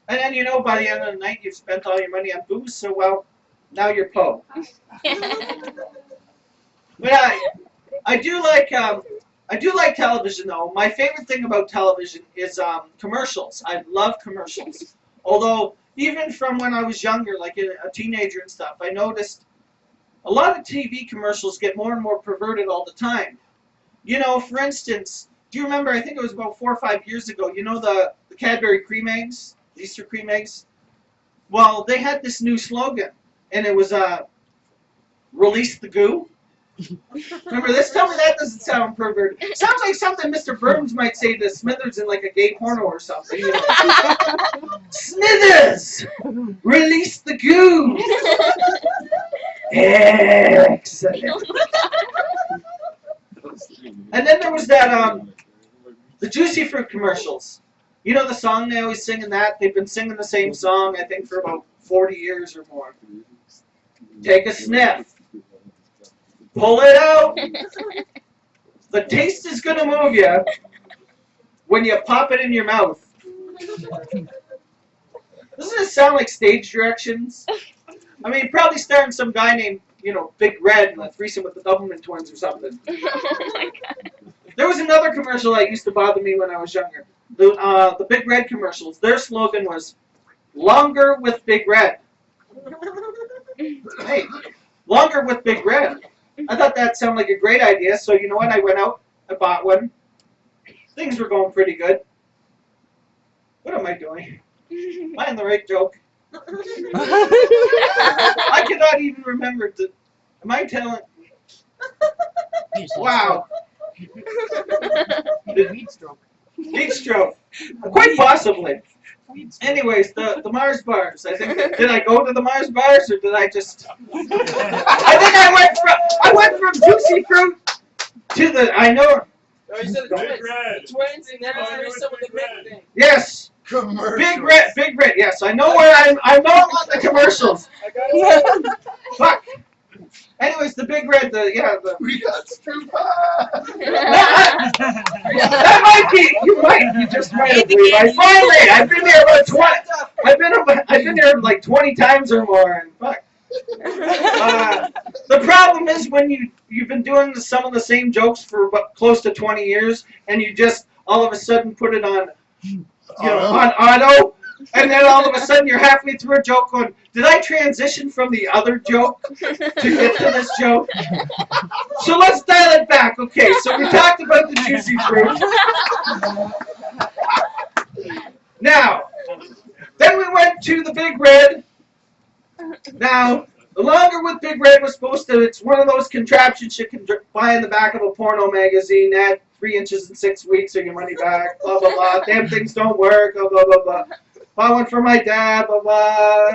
And then, you know, by the end of the night, you've spent all your money on booze, so, well, now you're Poe. But I do like television, though. My favorite thing about television is commercials. I love commercials. Although, even from when I was younger, like a teenager and stuff, I noticed a lot of TV commercials get more and more perverted all the time. You know, for instance, do you remember, I think it was about 4 or 5 years ago, you know the Cadbury cream eggs, the Easter cream eggs? Well, they had this new slogan, and it was, release the goo. Remember this? Tell me that doesn't sound perverted. Sounds like something Mr. Burns might say to Smithers in like a gay porno or something. You know? Smithers! Release the goo! Excellent. And then there was that, the Juicy Fruit commercials. You know the song they always sing in that? They've been singing the same song, I think, for about 40 years or more. Take a sniff. Pull it out. The taste is going to move you when you pop it in your mouth. Doesn't it sound like stage directions? I mean, probably starring some guy named, you know, Big Red in a threesome with the Doublemint twins or something. Oh my God. There was another commercial that used to bother me when I was younger. The Big Red commercials, their slogan was, longer with Big Red. Hey, longer with Big Red. I thought that sounded like a great idea, so you know what? I went out, I bought one. Things were going pretty good. What am I doing? Am I in the right joke? I cannot even remember. Am I telling? Wow. Heat stroke. Heat stroke. Quite possibly. Anyways, the Mars bars. I think. Did I go to the Mars bars or did I just? I think I went from Juicy Fruit to the. I know. Oh, you said the twins, and then there's some of the big thing. Yes. Big Red. Yes, I know where I know about the commercials. I got it. Fuck. Anyways, the Big Red. We got Stroop. That might be. You just might have believed. Finally, I've been there about 20. I've been there like 20 times or more. And fuck. The problem is when you've been doing some of the same jokes for about close to 20 years, and you just all of a sudden put it on, on auto, and then all of a sudden you're halfway through a joke going, did I transition from the other joke to get to this joke? So let's dial it back. Okay, so we talked about the juicy fruit. Now, then we went to the Big Red. Now, the longer with Big Red was supposed to, it's one of those contraptions you can buy in the back of a porno magazine at 3 inches in 6 weeks or your money back, blah, blah, blah. Damn things don't work, blah, blah, blah, blah. Buy one for my dad, blah, blah.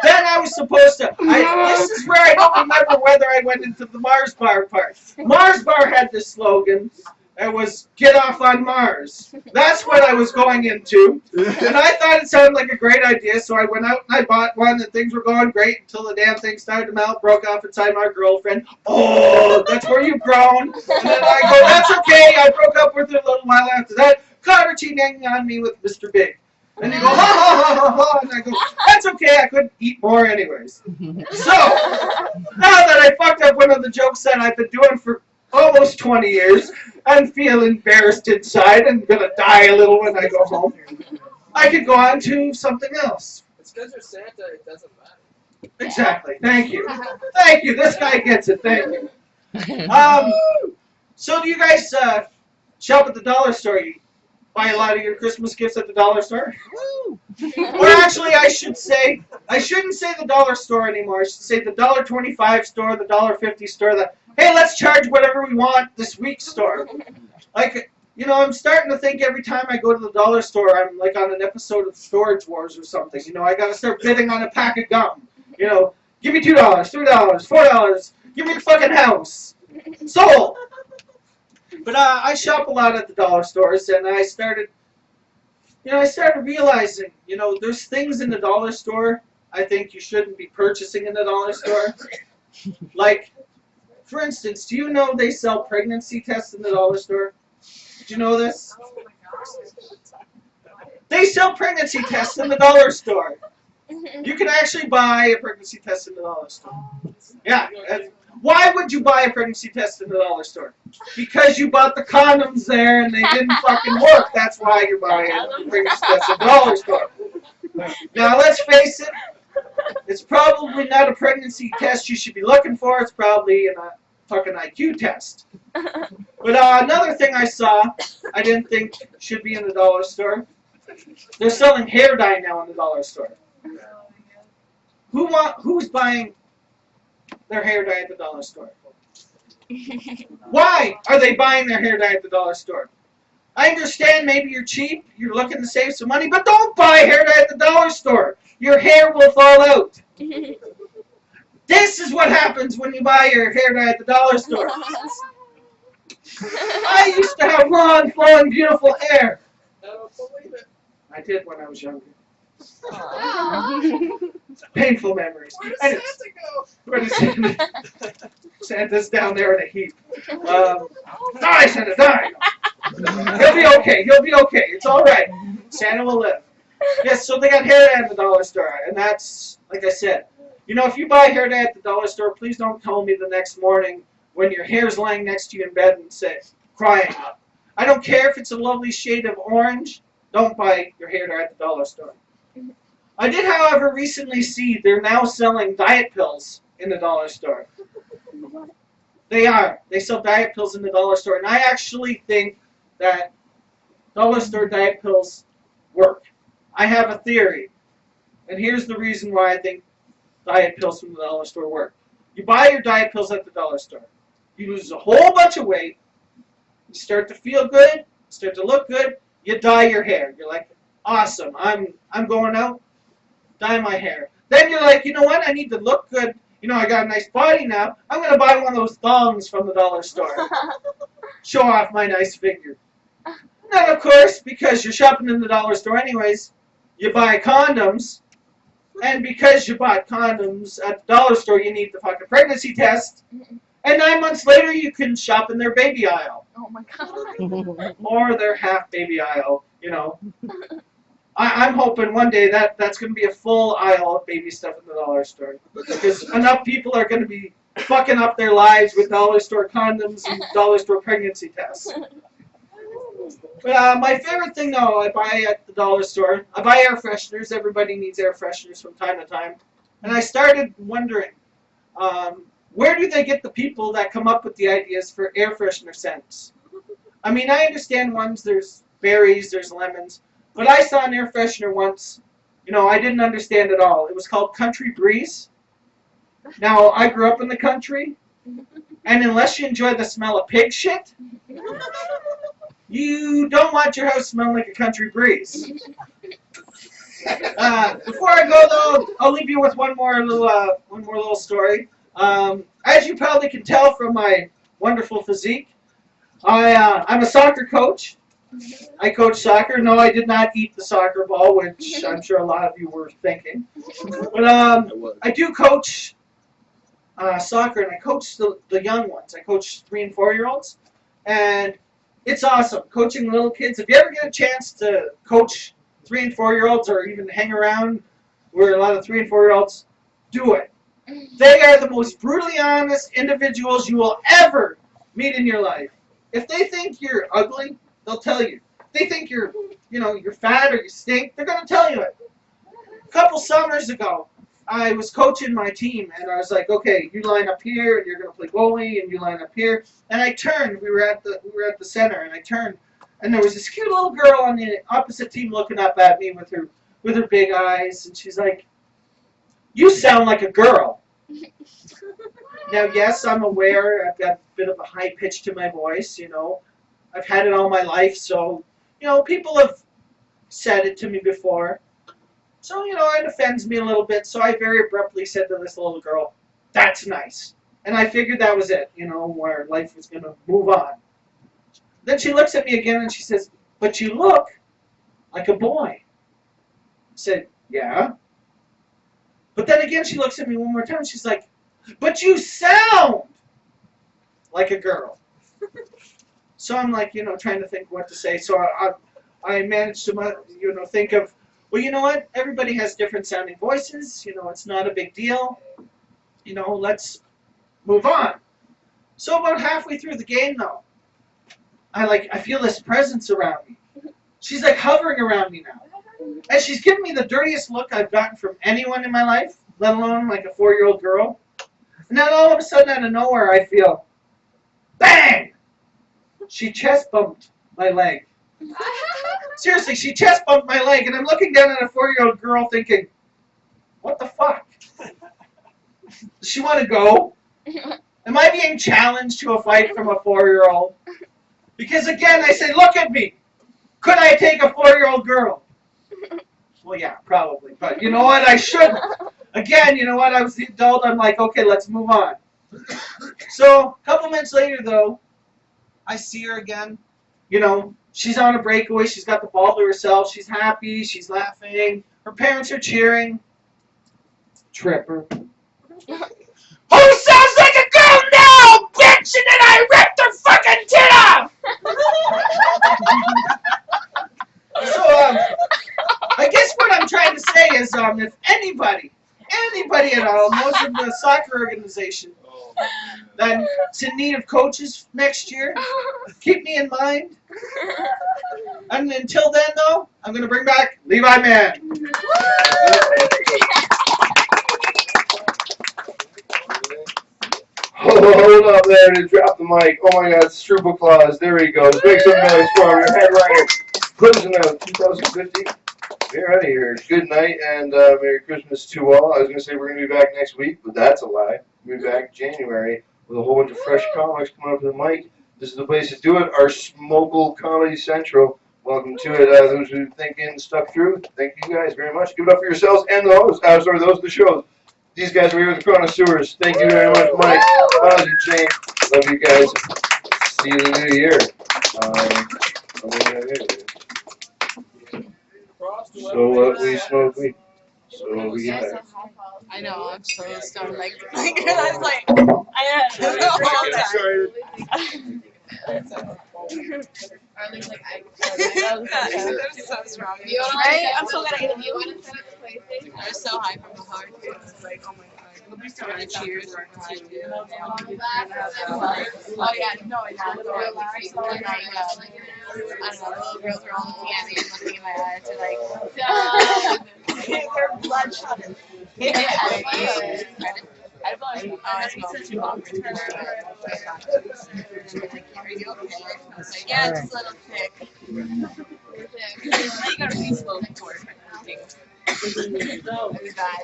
Then I was supposed to, this is where I don't remember whether I went into the Mars Bar part. Mars Bar had this slogan. It was, get off on Mars. That's what I was going into. And I thought it sounded like a great idea, so I went out and I bought one, and things were going great until the damn thing started to melt, broke off inside my girlfriend. Oh, that's where you've grown. And then I go, that's okay. I broke up with her a little while after that. Caught her cheating on me with Mr. Big. And you go, ha, ha, ha, ha, ha. And I go, that's okay. I couldn't eat more anyways. So, now that I fucked up one of the jokes that I've been doing for almost 20 years, I feel embarrassed inside and gonna die a little when I go home. I could go on to something else. It's because you're Santa, it doesn't matter. Exactly. Thank you. Thank you. This guy gets it. Thank you. So do you guys shop at the dollar store? You buy a lot of your Christmas gifts at the dollar store? Or actually, I shouldn't say the dollar store anymore. I should say the $1.25 store, the $1.50 store, the hey, let's charge whatever we want this week store. Like, I'm starting to think every time I go to the dollar store, I'm like on an episode of Storage Wars or something. I got to start bidding on a pack of gum. Give me $2, $3, $4. Give me your fucking house. Sold. But I shop a lot at the dollar stores, and I started realizing, there's things in the dollar store I think you shouldn't be purchasing in the dollar store. Like, for instance, do you know they sell pregnancy tests in the dollar store? Did you know this? Oh my gosh. They sell pregnancy tests in the dollar store. You can actually buy a pregnancy test in the dollar store. Yeah. Why would you buy a pregnancy test in the dollar store? Because you bought the condoms there and they didn't fucking work. That's why you're buying a pregnancy test in the dollar store. Now, let's face it. It's probably not a pregnancy test you should be looking for. It's probably a fucking IQ test. But another thing I saw I didn't think should be in the dollar store. They're selling hair dye now in the dollar store. Who's buying their hair dye at the dollar store? Why are they buying their hair dye at the dollar store? I understand maybe you're cheap, you're looking to save some money, but don't buy hair dye at the dollar store. Your hair will fall out. This is what happens when you buy your hair dye at the dollar store. I used to have long, flowing, beautiful hair. I don't believe it. I did when I was younger. Painful memories. Where does Santa go? Where does Santa? Santa's down there in a heap. Die, Santa, die! He'll be okay. He'll be okay. It's all right. Santa will live. Yes, so they got hair dye at the dollar store, and that's, like I said, if you buy hair dye at the dollar store, please don't call me the next morning when your hair's lying next to you in bed and say, crying. I don't care if it's a lovely shade of orange. Don't buy your hair dye at the dollar store. I did, however, recently see they're now selling diet pills in the dollar store. They are. They sell diet pills in the dollar store, and I actually think that dollar store diet pills work. I have a theory, and here's the reason why I think diet pills from the dollar store work. You buy your diet pills at the dollar store. You lose a whole bunch of weight. You start to feel good. Start to look good. You dye your hair. You're like, awesome. I'm going out. Dye my hair. Then you're like, you know what? I need to look good. I got a nice body now. I'm going to buy one of those thongs from the dollar store. Show off my nice figure. Then, of course, because you're shopping in the dollar store anyways, you buy condoms. And because you bought condoms at the dollar store, you need the fucking pregnancy test. And 9 months later, you can shop in their baby aisle. Oh my god. Or their half baby aisle, I'm hoping one day that's going to be a full aisle of baby stuff in the dollar store. Because enough people are going to be fucking up their lives with dollar store condoms and dollar store pregnancy tests. But my favorite thing, though, I buy at the dollar store, I buy air fresheners. Everybody needs air fresheners from time to time. And I started wondering, where do they get the people that come up with the ideas for air freshener scents? I mean, I understand ones, there's berries, there's lemons. But I saw an air freshener once, I didn't understand at all. It was called Country Breeze. Now, I grew up in the country, and unless you enjoy the smell of pig shit, you don't want your house smelling like a country breeze. Before I go, though, I'll leave you with one more little story. As you probably can tell from my wonderful physique, I'm a soccer coach. I coach soccer. No, I did not eat the soccer ball, which I'm sure a lot of you were thinking. But I do coach soccer, and I coach the young ones. I coach 3 and 4-year-olds, and it's awesome coaching little kids. If you ever get a chance to coach 3 and 4-year-olds, or even hang around where a lot of 3 and 4-year-olds, do it. They are the most brutally honest individuals you will ever meet in your life. If they think you're ugly, they'll tell you. If they think you're fat or you stink, they're gonna tell you it. A couple summers ago, I was coaching my team, and I was like, okay, you line up here, and you're gonna play goalie, and you line up here. And I turned. We were at the center, and I turned, and there was this cute little girl on the opposite team looking up at me with her big eyes, and she's like, "You sound like a girl." Now, yes, I'm aware I've got a bit of a high pitch to my voice. I've had it all my life, so people have said it to me before. So, it offends me a little bit, so I very abruptly said to this little girl, "That's nice." And I figured that was it, where life was going to move on. Then she looks at me again and she says, "But you look like a boy." I said, "Yeah." But then again she looks at me one more time and she's like, "But you sound like a girl." So I'm like, trying to think what to say. So I managed to, think of, well, you know what? Everybody has different sounding voices. It's not a big deal. Let's move on. So about halfway through the game, though, I feel this presence around me. She's like hovering around me now. And she's giving me the dirtiest look I've gotten from anyone in my life, let alone like a 4-year-old girl. And then all of a sudden, out of nowhere, I feel, bang! She chest bumped my leg. Seriously, she chest bumped my leg, and I'm looking down at a 4-year-old girl thinking, what the fuck? Does she want to go? Am I being challenged to a fight from a 4-year-old? Because again, I say, look at me. Could I take a 4-year-old girl? Well, yeah, probably. But you know what? I shouldn't. Again, you know what? I was the adult. I'm like, okay, let's move on. So a couple minutes later, though, I see her again. She's on a breakaway. She's got the ball to herself. She's happy. She's laughing. Her parents are cheering. Tripper. Who sounds like a girl now, bitch? And then I ripped her fucking tit off! So, I guess what I'm trying to say is, if anybody at all knows of the soccer organization that's in need of coaches next year, keep me in mind. And until then, though, I'm going to bring back Levi Mann. Hold up there to drop the mic. Oh my God, Stroop Claus. There he goes. Make some noise for him. Your headliner. Closing out 2015. We're out of here. Good night and Merry Christmas to all. I was going to say we're going to be back next week, but that's a lie. We'll be back in January with a whole bunch of fresh comics coming up to the mic. This is the place to do it. Our smokal Comedy Central. Welcome to it. Those who think and stuck through, thank you guys very much. Give it up for yourselves and those. Those are the shows. These guys are here with the connoisseurs. Thank you very much, Mike. Jane. Love you guys. See you in the new year. So what we smoke weed. So we get back. I know, I'm so stoned. Like I was like, I had a whole time. Arlene's like, I That was so strong. You wanna Right? like, I'm so glad I ate you wanna set up PlayStation? I was so high from the hard it's like, oh my god. Cheers. Oh yeah, no, it's not. I don't know, the little girls were all looking at me and looking in my eyes. They're like, they're bloodshot. I smelled too awkward. Like, are you okay? I was like, yeah, just a little sick. You gotta re-smoke for it.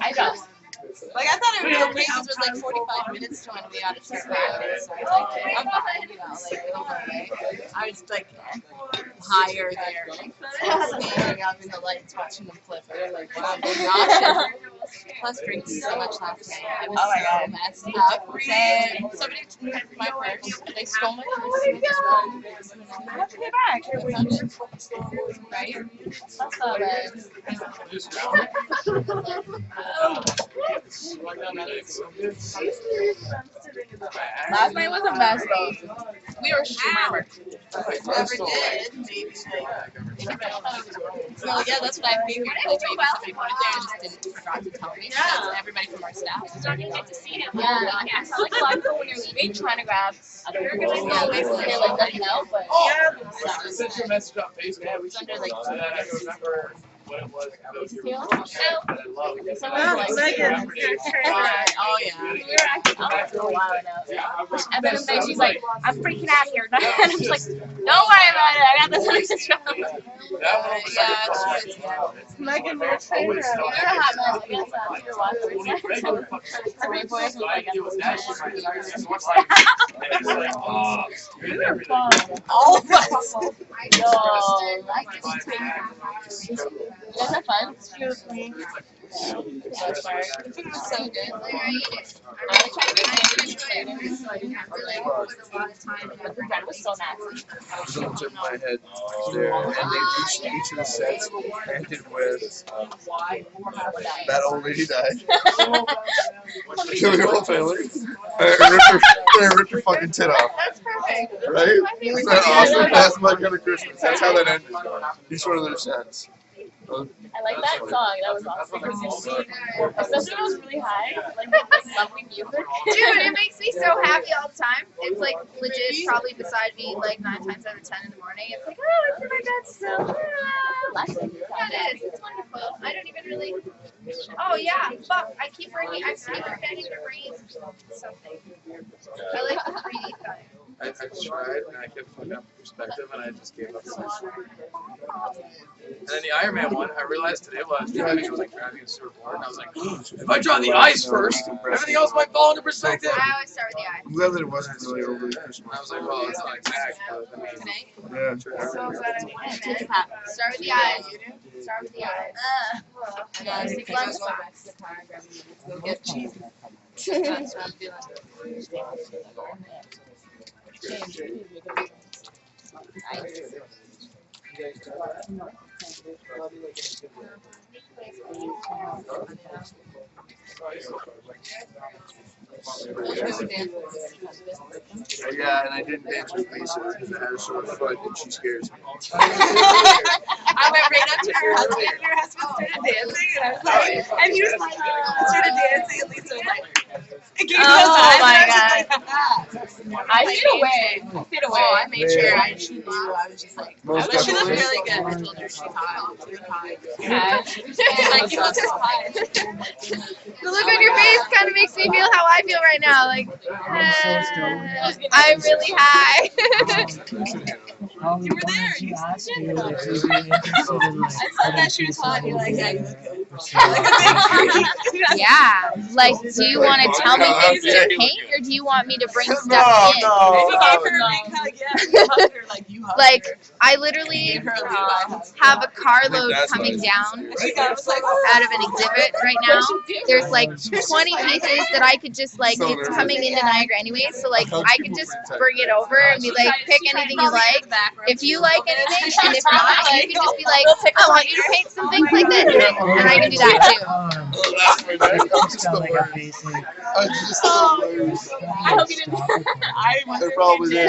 I know. Like, I thought it would be okay because it was like 45 minutes to when we got to start practice. So I was like, I'm fine, you know, like, it'll go away. I was like higher there. Standing up in the lights watching them flip. I was like, wow, they're nauseous. Plus drinking so much last night. I was so messed up. Somebody took my purse. They stole my purse. And just how did they back? Right? That's not Last night was a mess though. We were hammered. Whoever did, maybe well, yeah, that's what I figured. Like maybe somebody put it there and just didn't forgot to tell me. Because everybody from our staff was I didn't get to see him. Yeah, I saw like a lot of people when you're leaving trying to grab a burger like that. Basically, they're like letting out, but I sent you a message on Facebook. it's under like And then I can remember what it was. someone like Megan, oh yeah. we were acting out for a while now. And then she's like, I'm freaking out of here. And I'm just like, don't worry about it. I got this under control. Megan, you're a trainer. You're a hot mess. I guess you're watching. Three boys with like All of us. You guys have fun? Excuse me. It was so good. I tried to make it later, so I didn't have to like put a lot of time. But the bread was so nasty. There's on the tip of my head there, and they each of the sets ended with that old lady died. Killing the whole family. Ripped her fucking tit off. That's perfect. Right? Isn't that awesome? That's my kind of Christmas. That's how that ended. Each one of their sets. I like that song. That was awesome. Especially when it was really high. Like lovely music. Dude, it makes me so happy all the time. It's like legit probably beside me like 9 times out of 10 in the morning. It's like, oh, it's in my bed still. Yeah, it is. It's wonderful. I don't even really. Oh yeah, fuck. I'm forgetting to bring something. I like the 3D thing. I tried and I kept fucking up perspective and I just gave up. And then the Iron Man one, I realized today while I was driving, it was like driving a surfboard, and I was like, if I draw the eyes first, everything else might fall into perspective. I always start with the eye. I'm glad that it wasn't really overly I Christmas. was like, well, it's not exact, but I mean, Today? Yeah. So glad I went, man. Start with the eyes. Start with the eyes. Yeah, Stick I on was the going back to socks. the car and grabbing it. Go get cheese. That's what I'm feeling. Yeah, and I didn't dance with Lisa because I had a sore foot and she scares me. I went right up to her husband, and her husband started dancing, and I was like, and he was like, started dancing, and Lisa was like, it gave me Oh my God. I stayed away. Stayed away. Oh, I made sure she knew. I was just like, Most but she looked definitely. really good. I told her she's hot. She's hot. Yeah. Like, you look so hot. The look on your face kind of makes me feel how I feel right now. Like, I'm really high. You were there. You asked said you that. if you'd be interested in like I said that she was hot. You're like, yeah, you look good. Yeah. Like, do you want to tell me things to paint, or do you want me to bring stuff in? You gave her a big hug, yeah. You hugged her like you hugged Like, her. I literally Gave her a Levi hug. have a carload coming down And she got, was like, out of an exhibit right now. There's like 20 pieces that I could just like, it's coming into Niagara anyway, so like I could just bring it over and be like, pick anything you like. If you like anything, and if not, you can just be like, I want you to paint some things like this, and I can do that too. just like a basic I hope you didn't. I was They're probably there.